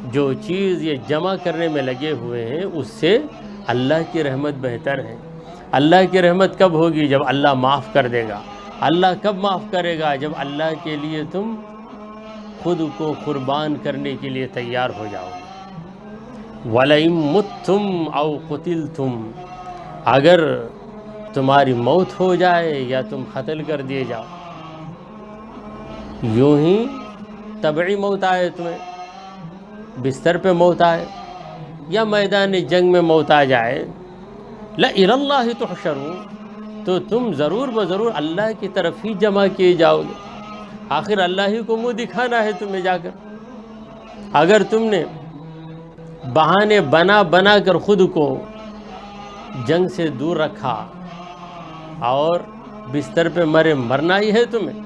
جو چیز یہ جمع کرنے میں لگے ہوئے ہیں اس سے اللہ کی رحمت بہتر ہے۔ اللہ کی رحمت کب ہوگی؟ جب اللہ معاف کر دے گا۔ اللہ کب معاف کرے گا؟ جب اللہ کے لیے تم خود کو قربان کرنے کے لیے تیار ہو جاؤ گے۔ وَلَئِن مُتُّمْ أَوْ قُتِلْتُمْ، اگر تمہاری موت ہو جائے یا تم قتل کر دیے جاؤ، یوں ہی طبعی موت آئے، تمہیں بستر پہ موت آئے یا میدان جنگ میں موت آ جائے، لَإِلَى اللَّهِ تُحْشَرُونَ، تو تم ضرور بضرور اللہ کی طرف ہی جمع کیے جاؤ گے۔ آخر اللہ ہی کو منہ دکھانا ہے تمہیں جا کر۔ اگر تم نے بہانے بنا بنا کر خود کو جنگ سے دور رکھا اور بستر پہ مرنا ہی ہے تمہیں،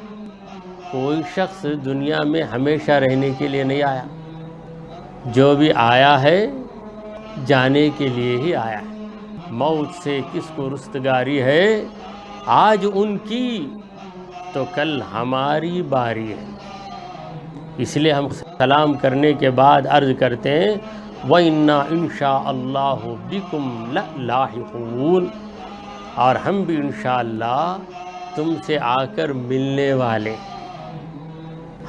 کوئی شخص دنیا میں ہمیشہ رہنے کے لیے نہیں آیا، جو بھی آیا ہے جانے کے لیے ہی آیا ہے۔ موت سے کس کو رستگاری ہے؟ آج ان کی تو کل ہماری باری ہے۔ اس لیے ہم سلام کرنے کے بعد عرض کرتے ہیں وَإِنَّا إِن شَاءَ اللَّهُ بِكُمْ لَلاحقون، اور ہم بھی انشاءاللہ تم سے آ کر ملنے والے،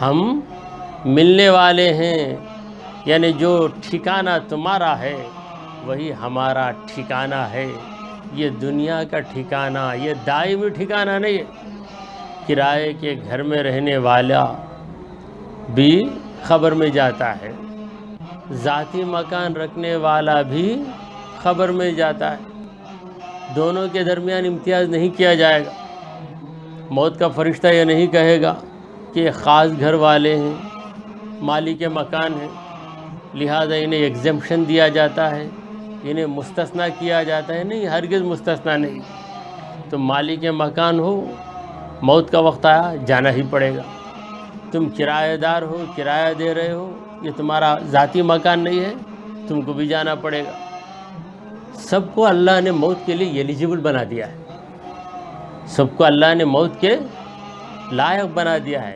ہم ملنے والے ہیں، یعنی جو ٹھکانہ تمہارا ہے وہی ہمارا ٹھکانہ ہے۔ یہ دنیا کا ٹھکانہ یہ دائمی ٹھکانہ نہیں ہے۔ کرائے کے گھر میں رہنے والا بھی خبر میں جاتا ہے، ذاتی مکان رکھنے والا بھی خبر میں جاتا ہے۔ دونوں کے درمیان امتیاز نہیں کیا جائے گا۔ موت کا فرشتہ یہ نہیں کہے گا کہ خاص گھر والے ہیں، مالک مکان ہیں، لہذا انہیں ایگزمپشن دیا جاتا ہے، انہیں مستثنیٰ کیا جاتا ہے۔ نہیں، ہرگز مستثنیٰ نہیں۔ تم مالک مکان ہو، موت کا وقت آیا جانا ہی پڑے گا۔ تم کرایہ دار ہو، کرایہ دے رہے ہو، یہ تمہارا ذاتی مکان نہیں ہے، تم کو بھی جانا پڑے گا۔ سب کو اللہ نے موت کے لیے ایلیجیبل بنا دیا ہے، سب کو اللہ نے موت کے لائق بنا دیا ہے،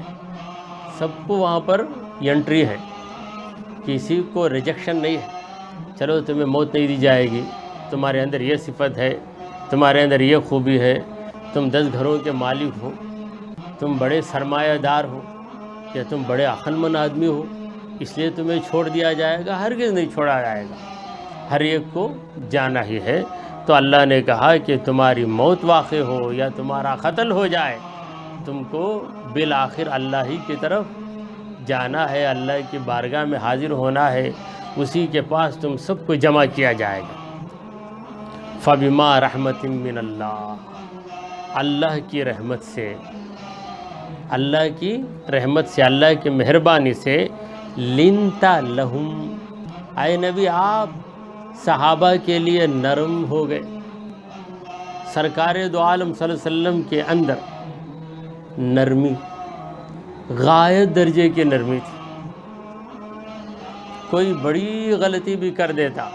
سب کو وہاں پر انٹری ہے، کسی کو ریجیکشن نہیں ہے۔ چلو تمہیں موت نہیں دی جائے گی، تمہارے اندر یہ صفت ہے، تمہارے اندر یہ خوبی ہے، تم 10 گھروں کے مالک ہو، تم بڑے سرمایہ دار ہو، یا تم بڑے عقل مند آدمی ہو، اس لیے تمہیں چھوڑ دیا جائے گا؟ ہرگز نہیں چھوڑا جائے گا، ہر ایک کو جانا ہی ہے۔ تو اللہ نے کہا کہ تمہاری موت واقع ہو یا تمہارا قتل ہو جائے، تم کو بالآخر اللہ ہی کی طرف جانا ہے، اللہ کی بارگاہ میں حاضر ہونا ہے، اسی کے پاس تم سب کو جمع کیا جائے گا۔ فَبِمَا رَحْمَةٍ مِّنَ اللَّهِ، اللہ کی رحمت سے، اللہ کی رحمت سے، اللہ کی مہربانی سے، لِنْتَ لَهُمْ، اے نبی آپ صحابہ کے لیے نرم ہو گئے۔ سرکار دو عالم صلی اللہ علیہ وسلم کے اندر نرمی، غایت درجے کی نرمی تھی۔ کوئی بڑی غلطی بھی کر دیتا،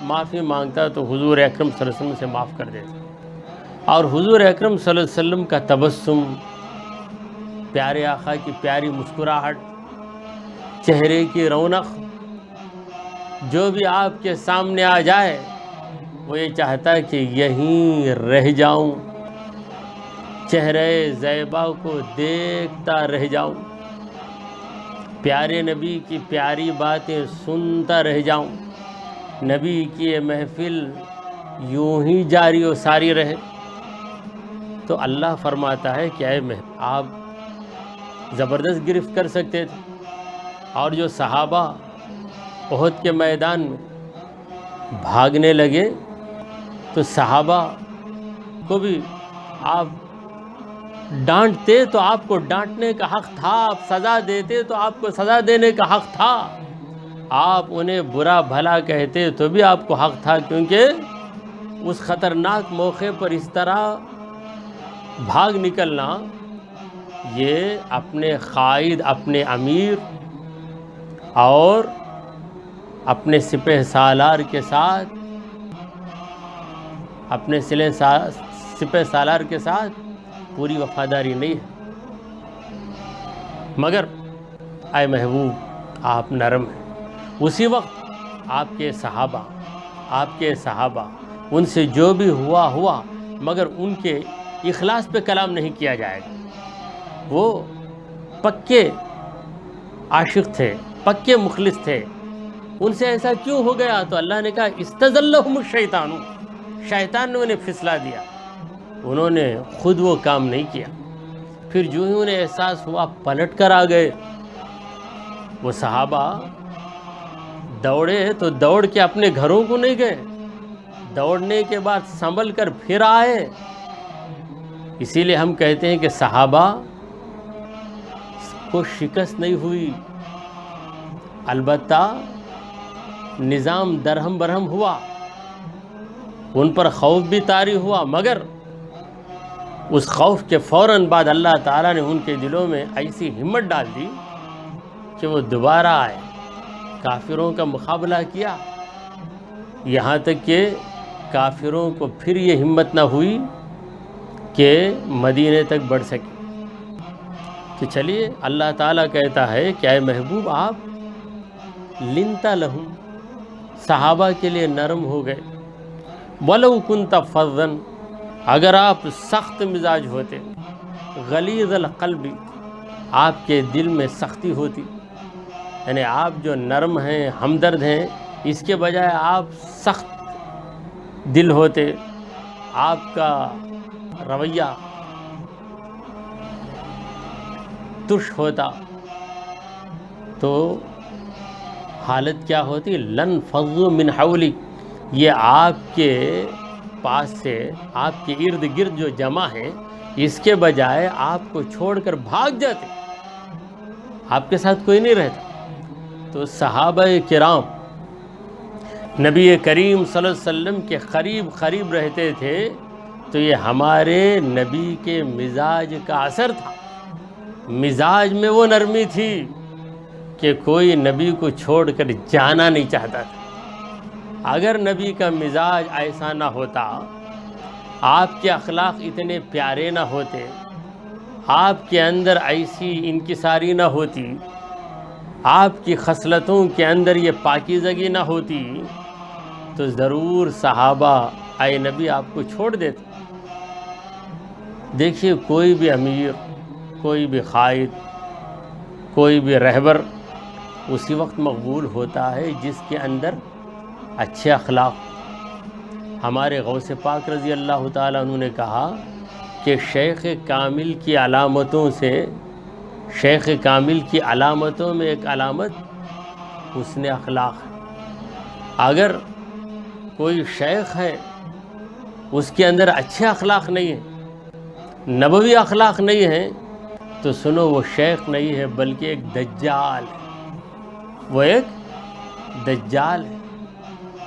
معافی مانگتا تو حضور اکرم صلی اللہ علیہ وسلم سے معاف کر دیتا، اور حضور اکرم صلی اللہ علیہ وسلم کا تبسم، پیارے آقا کی پیاری مسکراہٹ، چہرے کی رونق، جو بھی آپ کے سامنے آ جائے وہ یہ چاہتا ہے کہ یہیں رہ جاؤں، چہرے زیبا کو دیکھتا رہ جاؤں، پیارے نبی کی پیاری باتیں سنتا رہ جاؤں، نبی کی یہ محفل یوں ہی جاری و ساری رہے۔ تو اللہ فرماتا ہے کہ اے آپ زبردست گرفت کر سکتے تھے، اور جو صحابہ احد کے میدان میں بھاگنے لگے تو صحابہ کو بھی آپ ڈانٹتے تو آپ کو ڈانٹنے کا حق تھا، آپ سزا دیتے تو آپ کو سزا دینے کا حق تھا، آپ انہیں برا بھلا کہتے تو بھی آپ کو حق تھا، کیونکہ اس خطرناک موقع پر اس طرح بھاگ نکلنا یہ اپنے قائد، اپنے امیر اور اپنے سپہ سالار کے ساتھ، اپنے سپہ سالار کے ساتھ پوری وفاداری نہیں ہے۔ مگر اے محبوب آپ نرم ہیں، اسی وقت آپ کے صحابہ ان سے جو بھی ہوا مگر ان کے اخلاص پہ کلام نہیں کیا جائے گا۔ وہ پکے عاشق تھے، پکے مخلص تھے، ان سے ایسا کیوں ہو گیا؟ تو اللہ نے کہا استزلہم الشیطان، شیطان نے انہیں پھسلا دیا، انہوں نے خود وہ کام نہیں کیا۔ پھر جو ہی انہیں احساس ہوا پلٹ کر آ گئے۔ وہ صحابہ دوڑے تو دوڑ کے اپنے گھروں کو نہیں گئے، دوڑنے کے بعد سنبھل کر پھر آئے۔ اسی لیے ہم کہتے ہیں کہ صحابہ کو شکست نہیں ہوئی، البتہ نظام درہم برہم ہوا، ان پر خوف بھی طاری ہوا، مگر اس خوف کے فوراً بعد اللہ تعالیٰ نے ان کے دلوں میں ایسی ہمت ڈال دی کہ وہ دوبارہ آئے، کافروں کا مقابلہ کیا، یہاں تک کہ کافروں کو پھر یہ ہمت نہ ہوئی کہ مدینے تک بڑھ سکے۔ تو چلیے اللہ تعالیٰ کہتا ہے کہ اے محبوب آپ لنت لہم، صحابہ کے لیے نرم ہو گئے، ولو کنت فظا، اگر آپ سخت مزاج ہوتے، غلیظ القلب، آپ کے دل میں سختی ہوتی، یعنی آپ جو نرم ہیں، ہمدرد ہیں، اس کے بجائے آپ سخت دل ہوتے، آپ کا رویہ ترش ہوتا، تو حالت کیا ہوتی؟ لن فضوا من حولک، یہ آپ کے پاس سے، آپ کے ارد گرد جو جمع ہیں، اس کے بجائے آپ کو چھوڑ کر بھاگ جاتے، آپ کے ساتھ کوئی نہیں رہتا۔ تو صحابہ کرام نبی کریم صلی اللہ علیہ وسلم کے قریب رہتے تھے، تو یہ ہمارے نبی کے مزاج کا اثر تھا، مزاج میں وہ نرمی تھی کہ کوئی نبی کو چھوڑ کر جانا نہیں چاہتا تھا۔ اگر نبی کا مزاج ایسا نہ ہوتا، آپ کے اخلاق اتنے پیارے نہ ہوتے، آپ کے اندر ایسی انکساری نہ ہوتی، آپ کی خصلتوں کے اندر یہ پاکیزگی نہ ہوتی، تو ضرور صحابہ اے نبی آپ کو چھوڑ دیتے۔ دیکھیے کوئی بھی امیر، کوئی بھی قائد، کوئی بھی رہبر اسی وقت مقبول ہوتا ہے جس کے اندر اچھے اخلاق۔ ہمارے غوث پاک رضی اللہ تعالیٰ عنہ نے کہا کہ شیخ کامل کی علامتوں سے، شیخ کامل کی علامتوں میں ایک علامت حسن اخلاق ہے۔ اگر کوئی شیخ ہے اس کے اندر اچھے اخلاق نہیں ہیں، نبوی اخلاق نہیں ہیں، تو سنو وہ شیخ نہیں ہے بلکہ ایک دجال ہے، وہ ایک دجال ہے۔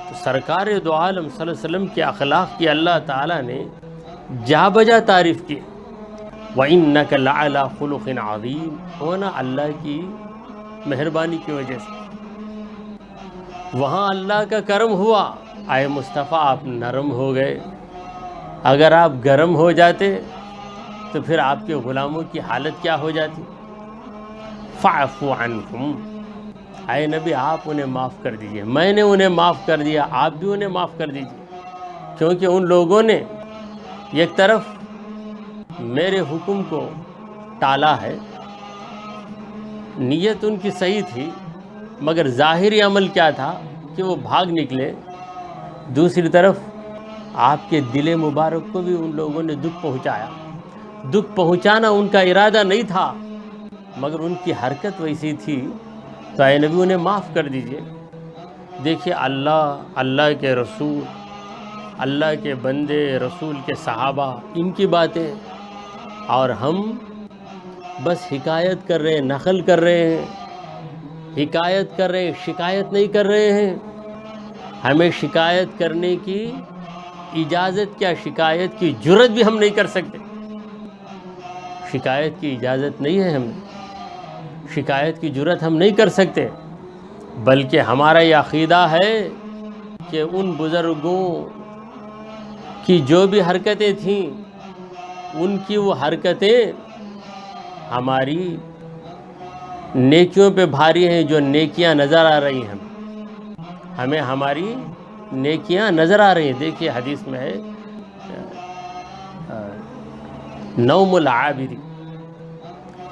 تو سرکار دو عالم صلی اللہ علیہ وسلم کے اخلاق کی اللہ تعالیٰ نے جا بجا تعریف کی، وَإِنَّكَ لَعَلَىٰ خُلُقٍ عَظِيمٍ، ہونا اللہ کی مہربانی کی وجہ سے، وہاں اللہ کا کرم ہوا، اے مصطفیٰ آپ نرم ہو گئے۔ اگر آپ گرم ہو جاتے تو پھر آپ کے غلاموں کی حالت کیا ہو جاتی؟ فَاعْفُ عَنْهُمْ، اے نبی آپ انہیں معاف کر دیجئے، میں نے انہیں معاف کر دیا، آپ بھی انہیں معاف کر دیجئے، کیونکہ ان لوگوں نے ایک طرف میرے حکم کو ٹالا ہے، نیت ان کی صحیح تھی مگر ظاہری عمل کیا تھا کہ وہ بھاگ نکلے، دوسری طرف آپ کے دل مبارک کو بھی ان لوگوں نے دکھ پہنچایا۔ دکھ پہنچانا ان کا ارادہ نہیں تھا مگر ان کی حرکت ویسی تھی، تو اے نبی انہیں معاف کر دیجئے۔ دیکھیے اللہ کے رسول، اللہ کے بندے، رسول کے صحابہ، ان کی باتیں، اور ہم بس حکایت کر رہے ہیں، نقل کر رہے ہیں، حکایت کر رہے ہیں، شکایت نہیں کر رہے ہیں۔ ہمیں شکایت کرنے کی اجازت کیا، شکایت کی جرت بھی ہم نہیں کر سکتے، شکایت کی اجازت نہیں ہے، ہمیں شکایت کی جرت ہم نہیں کر سکتے، بلکہ ہمارا یہ عقیدہ ہے کہ ان بزرگوں کی جو بھی حرکتیں تھیں، ان کی وہ حرکتیں ہماری نیکیوں پہ بھاری ہیں، جو نیکیاں نظر آ رہی ہیں، ہمیں ہماری نیکیاں نظر آ رہی ہیں۔ دیکھیے حدیث میں ہے نوم العابد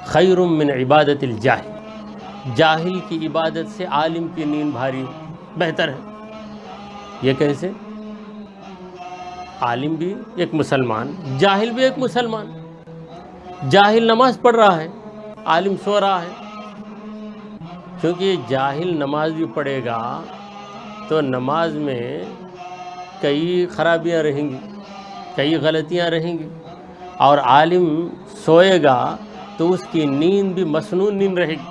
خیر من عبادت الجاہل، جاہل کی عبادت سے عالم کی نیند بھاری بہتر ہے۔ یہ کیسے؟ عالم بھی ایک مسلمان، جاہل بھی ایک مسلمان۔ جاہل نماز پڑھ رہا ہے، عالم سو رہا ہے، کیونکہ جاہل نماز بھی پڑھے گا تو نماز میں کئی خرابیاں رہیں گی، کئی غلطیاں رہیں گی، اور عالم سوئے گا تو اس کی نیند بھی مسنون نیند رہے گی۔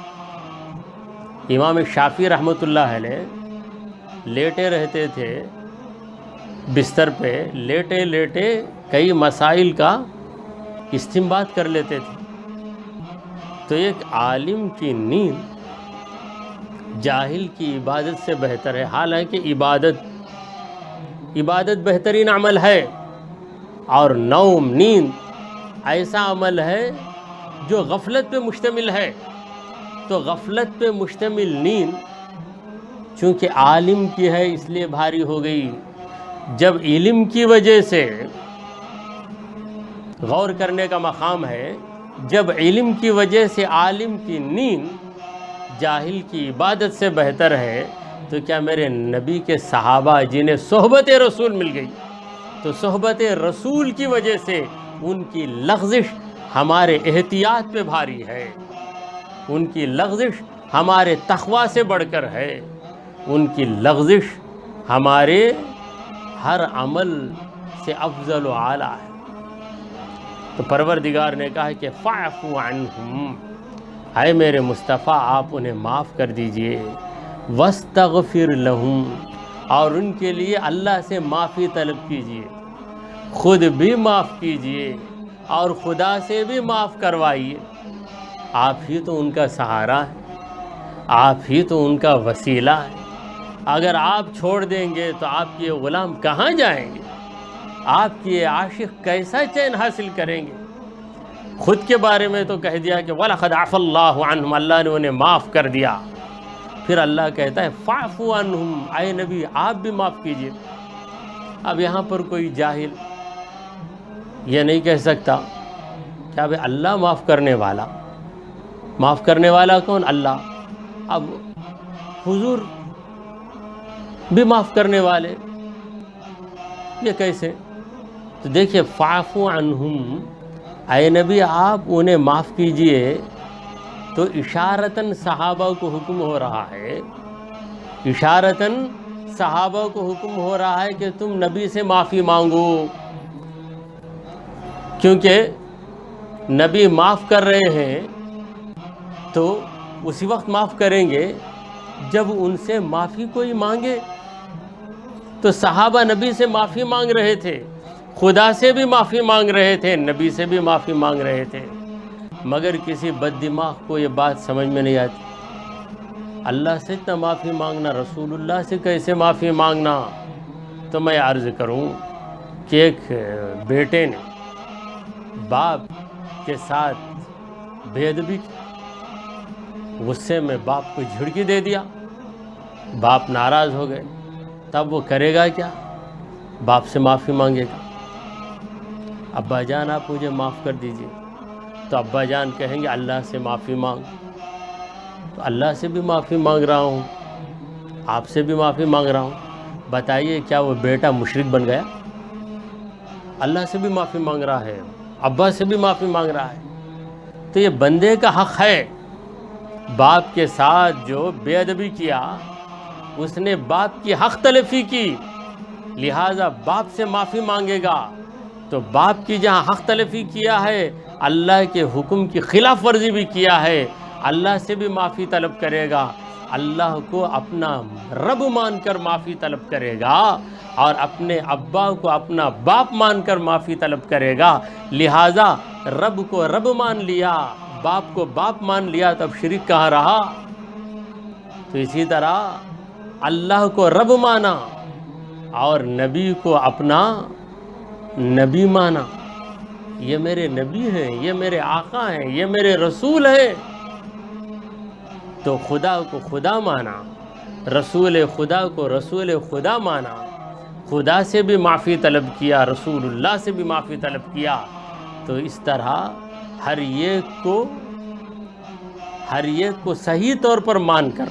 امام شافعی رحمۃ اللہ علیہ لیٹے رہتے تھے بستر پہ، لیٹے لیٹے کئی مسائل کا استنباط کر لیتے تھے۔ تو ایک عالم کی نیند جاہل کی عبادت سے بہتر ہے، حالانکہ عبادت بہترین عمل ہے، اور نوم نیند ایسا عمل ہے جو غفلت پہ مشتمل ہے۔ تو غفلت پہ مشتمل نیند چونکہ عالم کی ہے اس لیے بھاری ہو گئی۔ جب علم کی وجہ سے غور کرنے کا مقام ہے، جب علم کی وجہ سے عالم کی نیند جاہل کی عبادت سے بہتر ہے، تو کیا میرے نبی کے صحابہ جنہیں صحبت رسول مل گئی، تو صحبت رسول کی وجہ سے ان کی لغزش ہمارے احتیاط پہ بھاری ہے، ان کی لغزش ہمارے تقویٰ سے بڑھ کر ہے، ان کی لغزش ہمارے ہر عمل سے افضل و اعلیٰ ہے۔ تو پروردگار نے کہا کہ فاعف عنہم، اے میرے مصطفیٰ آپ انہیں معاف کر دیجئے، واستغفر لہم، اور ان کے لیے اللہ سے معافی طلب کیجئے، خود بھی معاف کیجئے اور خدا سے بھی معاف کروائیے۔ آپ ہی تو ان کا سہارا ہے، آپ ہی تو ان کا وسیلہ ہے۔ اگر آپ چھوڑ دیں گے تو آپ کے غلام کہاں جائیں گے؟ آپ کے عاشق کیسا چین حاصل کریں گے؟ خود کے بارے میں تو کہہ دیا کہ وَلَقَدْ عَفَا اللَّهُ عَنْهُمْ، اللہ نے انہیں معاف کر دیا۔ پھر اللہ کہتا ہے فَاعْفُوا عَنْهُمْ، اے نبی آپ بھی معاف کیجئے۔ اب یہاں پر کوئی جاہل یہ نہیں کہہ سکتا کہ اب اللہ معاف کرنے والا، معاف کرنے والا کون؟ اللہ۔ اب حضور بھی معاف کرنے والے، یہ کیسے؟ تو دیکھیے فَاعْفُوا عَنْهُمْ، اے نبی آپ انہیں معاف کیجئے، تو اشارتاً صحابہ کو حکم ہو رہا ہے، اشارتاً صحابہ کو حکم ہو رہا ہے کہ تم نبی سے معافی مانگو، کیونکہ نبی معاف کر رہے ہیں تو اسی وقت معاف کریں گے جب ان سے معافی کوئی مانگے۔ تو صحابہ نبی سے معافی مانگ رہے تھے، خدا سے بھی معافی مانگ رہے تھے، نبی سے بھی معافی مانگ رہے تھے، مگر کسی بد دماغ کو یہ بات سمجھ میں نہیں آتی۔ اللہ سے اتنا معافی مانگنا، رسول اللہ سے کیسے معافی مانگنا؟ تو میں عرض کروں کہ ایک بیٹے نے باپ کے ساتھ بے ادبی کی، غصے میں باپ کو جھڑکی دے دیا، باپ ناراض ہو گئے، تب وہ کرے گا کیا؟ باپ سے معافی مانگے گا، ابا جان آپ مجھے معاف کر دیجئے، تو ابا جان کہیں گے اللہ سے معافی مانگ، تو اللہ سے بھی معافی مانگ رہا ہوں، آپ سے بھی معافی مانگ رہا ہوں، بتائیے کیا وہ بیٹا مشرک بن گیا؟ اللہ سے بھی معافی مانگ رہا ہے، ابا سے بھی معافی مانگ رہا ہے، تو یہ بندے کا حق ہے۔ باپ کے ساتھ جو بے ادبی کیا، اس نے باپ کی حق تلفی کی، لہٰذا باپ سے معافی مانگے گا، تو باپ کی جہاں حق تلفی کیا ہے، اللہ کے حکم کی خلاف ورزی بھی کیا ہے، اللہ سے بھی معافی طلب کرے گا، اللہ کو اپنا رب مان کر معافی طلب کرے گا، اور اپنے ابا کو اپنا باپ مان کر معافی طلب کرے گا، لہٰذا رب کو رب مان لیا، باپ کو باپ مان لیا، تو اب شرک کہاں رہا؟ تو اسی طرح اللہ کو رب مانا اور نبی کو اپنا نبی مانا، یہ میرے نبی ہیں، یہ میرے آقا ہیں، یہ میرے رسول ہیں، تو خدا کو خدا مانا، رسول خدا کو رسول خدا مانا، خدا سے بھی معافی طلب کیا، رسول اللہ سے بھی معافی طلب کیا، تو اس طرح ہر ایک کو صحیح طور پر مان کر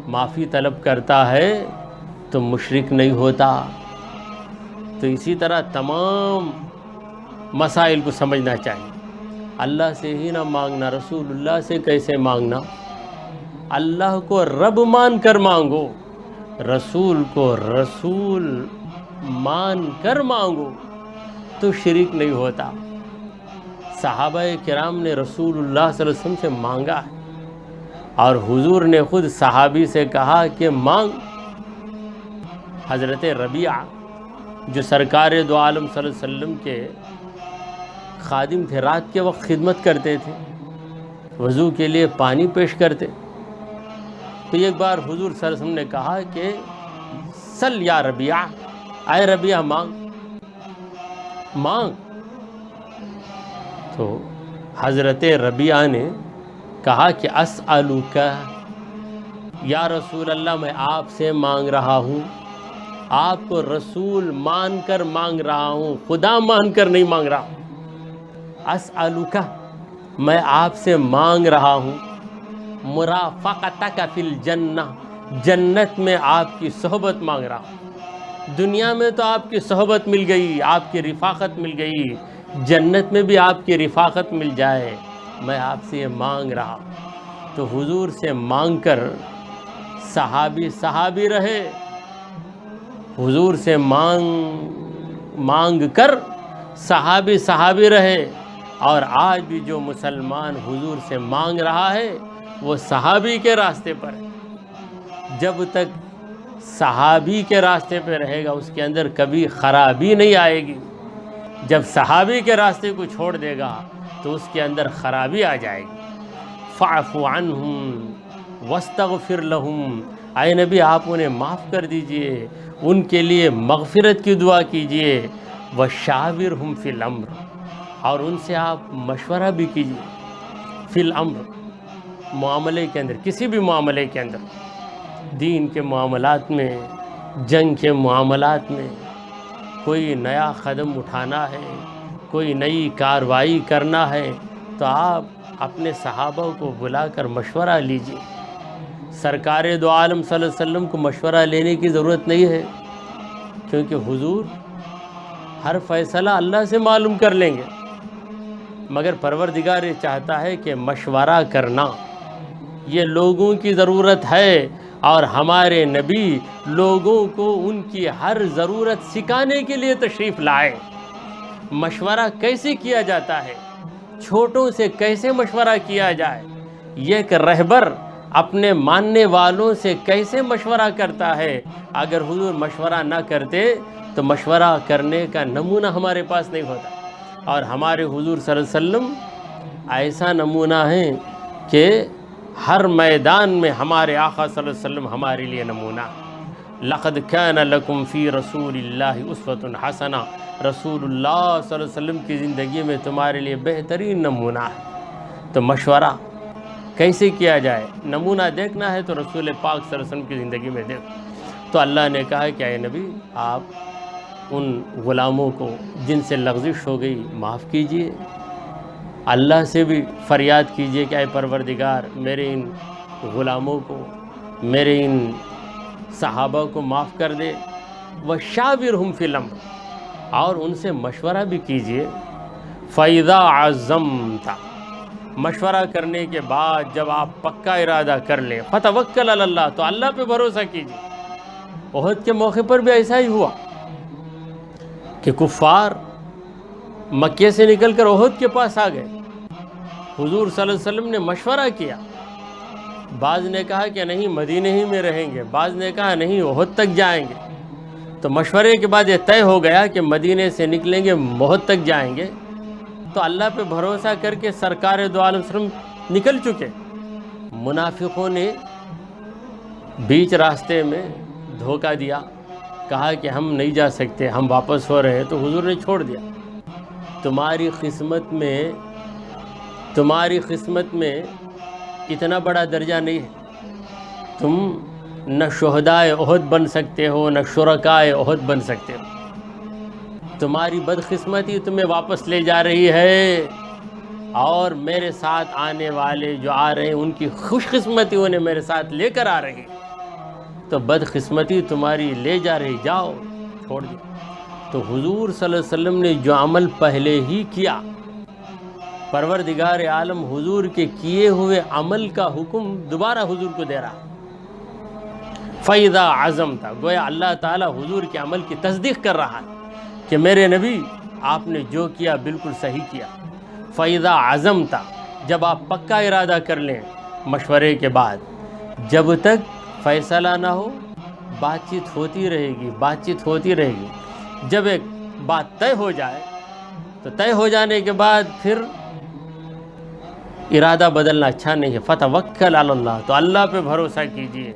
معافی طلب کرتا ہے تو مشرک نہیں ہوتا۔ تو اسی طرح تمام مسائل کو سمجھنا چاہیے۔ اللہ سے ہی نہ مانگنا، رسول اللہ سے کیسے مانگنا؟ اللہ کو رب مان کر مانگو، رسول کو رسول مان کر مانگو تو شرک نہیں ہوتا۔ صحابہ کرام نے رسول اللہ صلی اللہ علیہ وسلم سے مانگا ہے، اور حضور نے خود صحابی سے کہا کہ مانگ۔ حضرت ربیعہ جو سرکار دو عالم صلی اللہ علیہ وسلم کے خادم تھے، رات کے وقت خدمت کرتے تھے، وضو کے لیے پانی پیش کرتے، تو ایک بار حضور صلی اللہ علیہ وسلم نے کہا کہ سل یا ربیعہ، اے ربیعہ مانگ۔ تو حضرت ربیعہ نے کہا کہ اسألک یا رسول اللہ، میں آپ سے مانگ رہا ہوں، آپ کو رسول مان کر مانگ رہا ہوں، خدا مان کر نہیں مانگ رہا ہوں۔ اسألک، میں آپ سے مانگ رہا ہوں، مرافقتک فی الجنہ، جنت میں آپ کی صحبت مانگ رہا ہوں۔ دنیا میں تو آپ کی صحبت مل گئی، آپ کی رفاقت مل گئی، جنت میں بھی آپ کی رفاقت مل جائے، میں آپ سے یہ مانگ رہا ہوں۔ تو حضور سے مانگ کر صحابی رہے، حضور سے مانگ کر صحابی رہے، اور آج بھی جو مسلمان حضور سے مانگ رہا ہے وہ صحابی کے راستے پر ہے۔ جب تک صحابی کے راستے پہ رہے گا اس کے اندر کبھی خرابی نہیں آئے گی، جب صحابی کے راستے کو چھوڑ دے گا تو اس کے اندر خرابی آ جائے گی۔ فاعف عنہم واستغفر لہم، اے نبی آپ انہیں معاف کر دیجئے، ان کے لیے مغفرت کی دعا کیجئے، وشاورہم فی الامر، اور ان سے آپ مشورہ بھی کیجئے، فی الامر، معاملے کے اندر، کسی بھی معاملے کے اندر، دین کے معاملات میں، جنگ کے معاملات میں، کوئی نیا قدم اٹھانا ہے، کوئی نئی کارروائی کرنا ہے تو آپ اپنے صحابہ کو بلا کر مشورہ لیجئے۔ سرکار دو عالم صلی اللہ علیہ وسلم کو مشورہ لینے کی ضرورت نہیں ہے، کیونکہ حضور ہر فیصلہ اللہ سے معلوم کر لیں گے، مگر پروردگار یہ چاہتا ہے کہ مشورہ کرنا یہ لوگوں کی ضرورت ہے، اور ہمارے نبی لوگوں کو ان کی ہر ضرورت سکھانے کے لیے تشریف لائے۔ مشورہ کیسے کیا جاتا ہے، چھوٹوں سے کیسے مشورہ کیا جائے، یہ ایک رہبر اپنے ماننے والوں سے کیسے مشورہ کرتا ہے۔ اگر حضور مشورہ نہ کرتے تو مشورہ کرنے کا نمونہ ہمارے پاس نہیں ہوتا، اور ہمارے حضور صلی اللہ علیہ وسلم ایسا نمونہ ہیں کہ ہر میدان میں ہمارے آقا صلی اللہ علیہ وسلم ہمارے لیے نمونہ۔ لقد کان لکم فی رسول اللہ اسوۃ حسنہ، رسول اللہ صلی اللہ علیہ وسلم کی زندگی میں تمہارے لیے بہترین نمونہ ہے۔ تو مشورہ کیسے کیا جائے، نمونہ دیکھنا ہے تو رسول پاک صلی اللہ علیہ وسلم کی زندگی میں دیکھو۔ تو اللہ نے کہا کہ اے نبی آپ ان غلاموں کو جن سے لغزش ہو گئی معاف کیجئے، اللہ سے بھی فریاد کیجئے کہ اے پروردگار میرے ان غلاموں کو، میرے ان صحابہ کو معاف کر دے، وشاورہم فی الامر، اور ان سے مشورہ بھی کیجئے۔ فَإِذَا عَزَّمْتَ، مشورہ کرنے کے بعد جب آپ پکا ارادہ کر لیں، فَتَوَكَّلْ عَلَى اللَّهِ، تو اللہ پہ بھروسہ کیجئے۔ احد کے موقع پر بھی ایسا ہی ہوا کہ کفار مکے سے نکل کر احد کے پاس آ گئے، حضور صلی اللہ علیہ وسلم نے مشورہ کیا، بعض نے کہا کہ نہیں مدینے ہی میں رہیں گے، بعض نے کہا نہیں احد تک جائیں گے۔ تو مشورے کے بعد یہ طے ہو گیا کہ مدینے سے نکلیں گے، احد تک جائیں گے۔ تو اللہ پہ بھروسہ کر کے سرکار دو عالم صلی اللہ علیہ وسلم نکل چکے، منافقوں نے بیچ راستے میں دھوکہ دیا، کہا کہ ہم نہیں جا سکتے، ہم واپس ہو رہے ہیں، تو حضور نے چھوڑ دیا۔ تمہاری قسمت میں اتنا بڑا درجہ نہیں ہے، تم نہ شہدائے احد بن سکتے ہو، نہ شرکائے احد بن سکتے ہو۔ تمہاری بدقسمتی تمہیں واپس لے جا رہی ہے، اور میرے ساتھ آنے والے جو آ رہے ہیں ان کی خوش قسمتی انہیں میرے ساتھ لے کر آ رہی ہے۔ تو بدقسمتی تمہاری لے جا رہی، جاؤ، چھوڑ دو۔ تو حضور صلی اللہ علیہ وسلم نے جو عمل پہلے ہی کیا، پروردگار عالم حضور کے کیے ہوئے عمل کا حکم دوبارہ حضور کو دے رہا۔ فَإِذَا عَزَمْتَ، گویا اللہ تعالیٰ حضور کے عمل کی تصدیق کر رہا ہے کہ میرے نبی آپ نے جو کیا بالکل صحیح کیا۔ فَإِذَا عَزَمْتَ، جب آپ پکا ارادہ کر لیں مشورے کے بعد، جب تک فیصلہ نہ ہو بات چیت ہوتی رہے گی، بات چیت ہوتی رہے گی۔ جب ایک بات طے ہو جائے تو طے ہو جانے کے بعد پھر ارادہ بدلنا اچھا نہیں ہے۔ فَتَوَكَّلْ عَلَى اللَّهِ، تو اللہ پہ بھروسہ کیجئے۔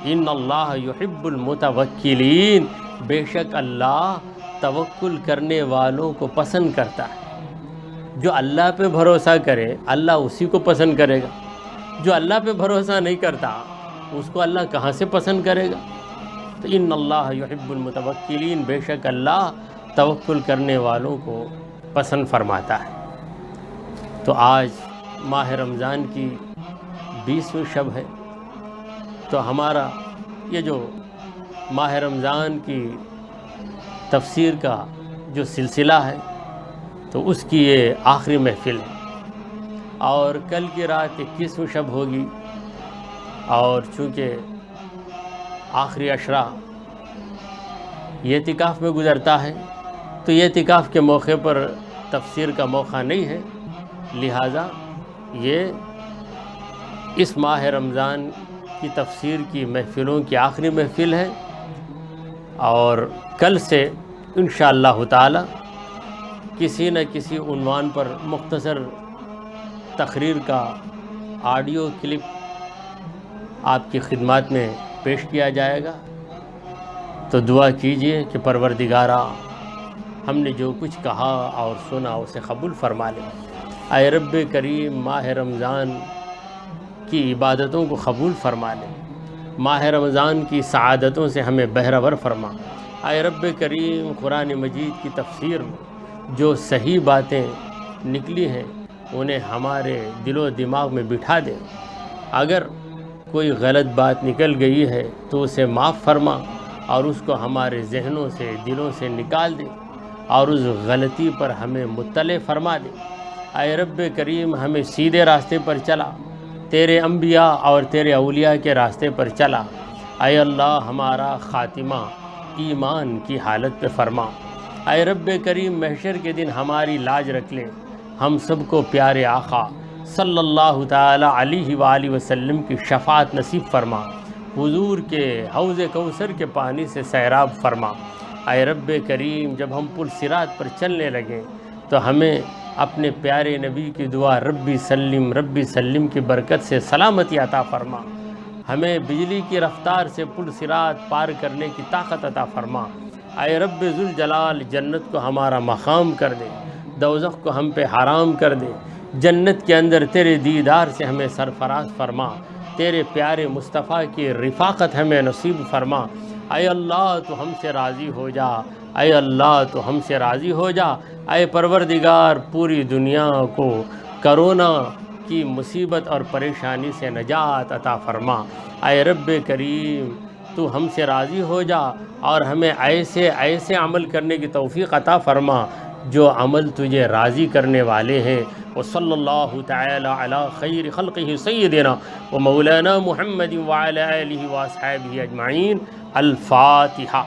ان اللہ یحب المتوکلین، بے شک اللہ توکل کرنے والوں کو پسند کرتا ہے۔ جو اللہ پہ بھروسہ کرے اللہ اسی کو پسند کرے گا، جو اللہ پہ بھروسہ نہیں کرتا اس کو اللہ کہاں سے پسند کرے گا؟ تو ان اللہ یحب المتوکلین، بے شک اللہ توکل کرنے والوں کو پسند فرماتا ہے۔ تو آج ماہ رمضان کی 20ویں شب ہے، تو ہمارا یہ جو ماہ رمضان کی تفسیر کا جو سلسلہ ہے تو اس کی یہ آخری محفل ہے، اور کل کی رات 21ویں شب ہوگی، اور چونکہ آخری عشرہ یہ اعتکاف میں گزرتا ہے تو یہ اعتکاف کے موقع پر تفسیر کا موقع نہیں ہے، لہٰذا یہ اس ماہ رمضان کی تفسیر کی محفلوں کی آخری محفل ہے، اور کل سے انشاءاللہ تعالی کسی نہ کسی عنوان پر مختصر تقریر کا آڈیو کلپ آپ کی خدمات میں پیش کیا جائے گا۔ تو دعا کیجئے کہ پروردگارا ہم نے جو کچھ کہا اور سنا اسے قبول فرما لے۔ اے رب کریم ماہ رمضان کی عبادتوں کو قبول فرما لے، ماہ رمضان کی سعادتوں سے ہمیں بہرہ ور فرما۔ اے رب کریم قرآن مجید کی تفسیر میں جو صحیح باتیں نکلی ہیں انہیں ہمارے دل و دماغ میں بٹھا دے، اگر کوئی غلط بات نکل گئی ہے تو اسے معاف فرما اور اس کو ہمارے ذہنوں سے دلوں سے نکال دے، اور اس غلطی پر ہمیں مطلع فرما دے۔ اے رب کریم ہمیں سیدھے راستے پر چلا، تیرے انبیاء اور تیرے اولیاء کے راستے پر چلا۔ اے اللہ ہمارا خاتمہ ایمان کی حالت پہ فرما۔ اے رب کریم محشر کے دن ہماری لاج رکھ لے، ہم سب کو پیارے آقا صلی اللہ تعالی علیہ وآلہ وسلم کی شفاعت نصیب فرما، حضور کے حوض کوثر کے پانی سے سیراب فرما۔ اے رب کریم جب ہم پل صراط پر چلنے لگیں تو ہمیں اپنے پیارے نبی کی دعا ربی سلم کی برکت سے سلامتی عطا فرما، ہمیں بجلی کی رفتار سے پل صراط پار کرنے کی طاقت عطا فرما۔ اے رب ذوالجلال جنت کو ہمارا مقام کر دے، دوزخ کو ہم پہ حرام کر دے، جنت کے اندر تیرے دیدار سے ہمیں سرفراز فرما، تیرے پیارے مصطفیٰ کی رفاقت ہمیں نصیب فرما۔ اے اللہ تو ہم سے راضی ہو جا، اے اللہ تو ہم سے راضی ہو جا۔ اے پروردگار پوری دنیا کو کرونا کی مصیبت اور پریشانی سے نجات عطا فرما۔ اے رب کریم تو ہم سے راضی ہو جا اور ہمیں ایسے عمل کرنے کی توفیق عطا فرما جو عمل تجھے راضی کرنے والے ہیں۔ وصلی اللہ تعالی علی خیر خلقہ سیدنا و مولانا محمد وعلی آلہ واصحابہ اجمعین۔ الفاتحہ۔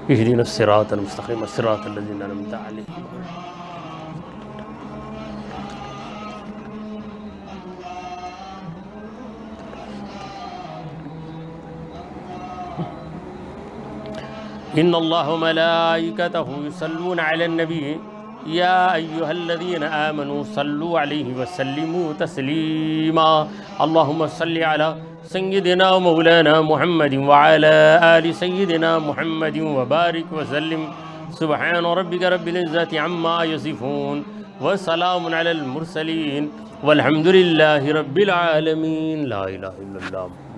اہدنا الصراط المستقیم صراط الذین انعمت علیہم۔ ان اللہ وملائکتہ یصلون علی النبی یا ایہا الذین آمنوا صلوا علیہ وسلموا تسلیما۔ اللہم صلی علی سیدنا و مولانا محمد وعلی آل سیدنا محمد وبارک وسلم۔ سبحان ربک رب العزت عما یصفون وسلام علی المرسلین والحمد للہ رب العالمین، لا الہ الا اللہ۔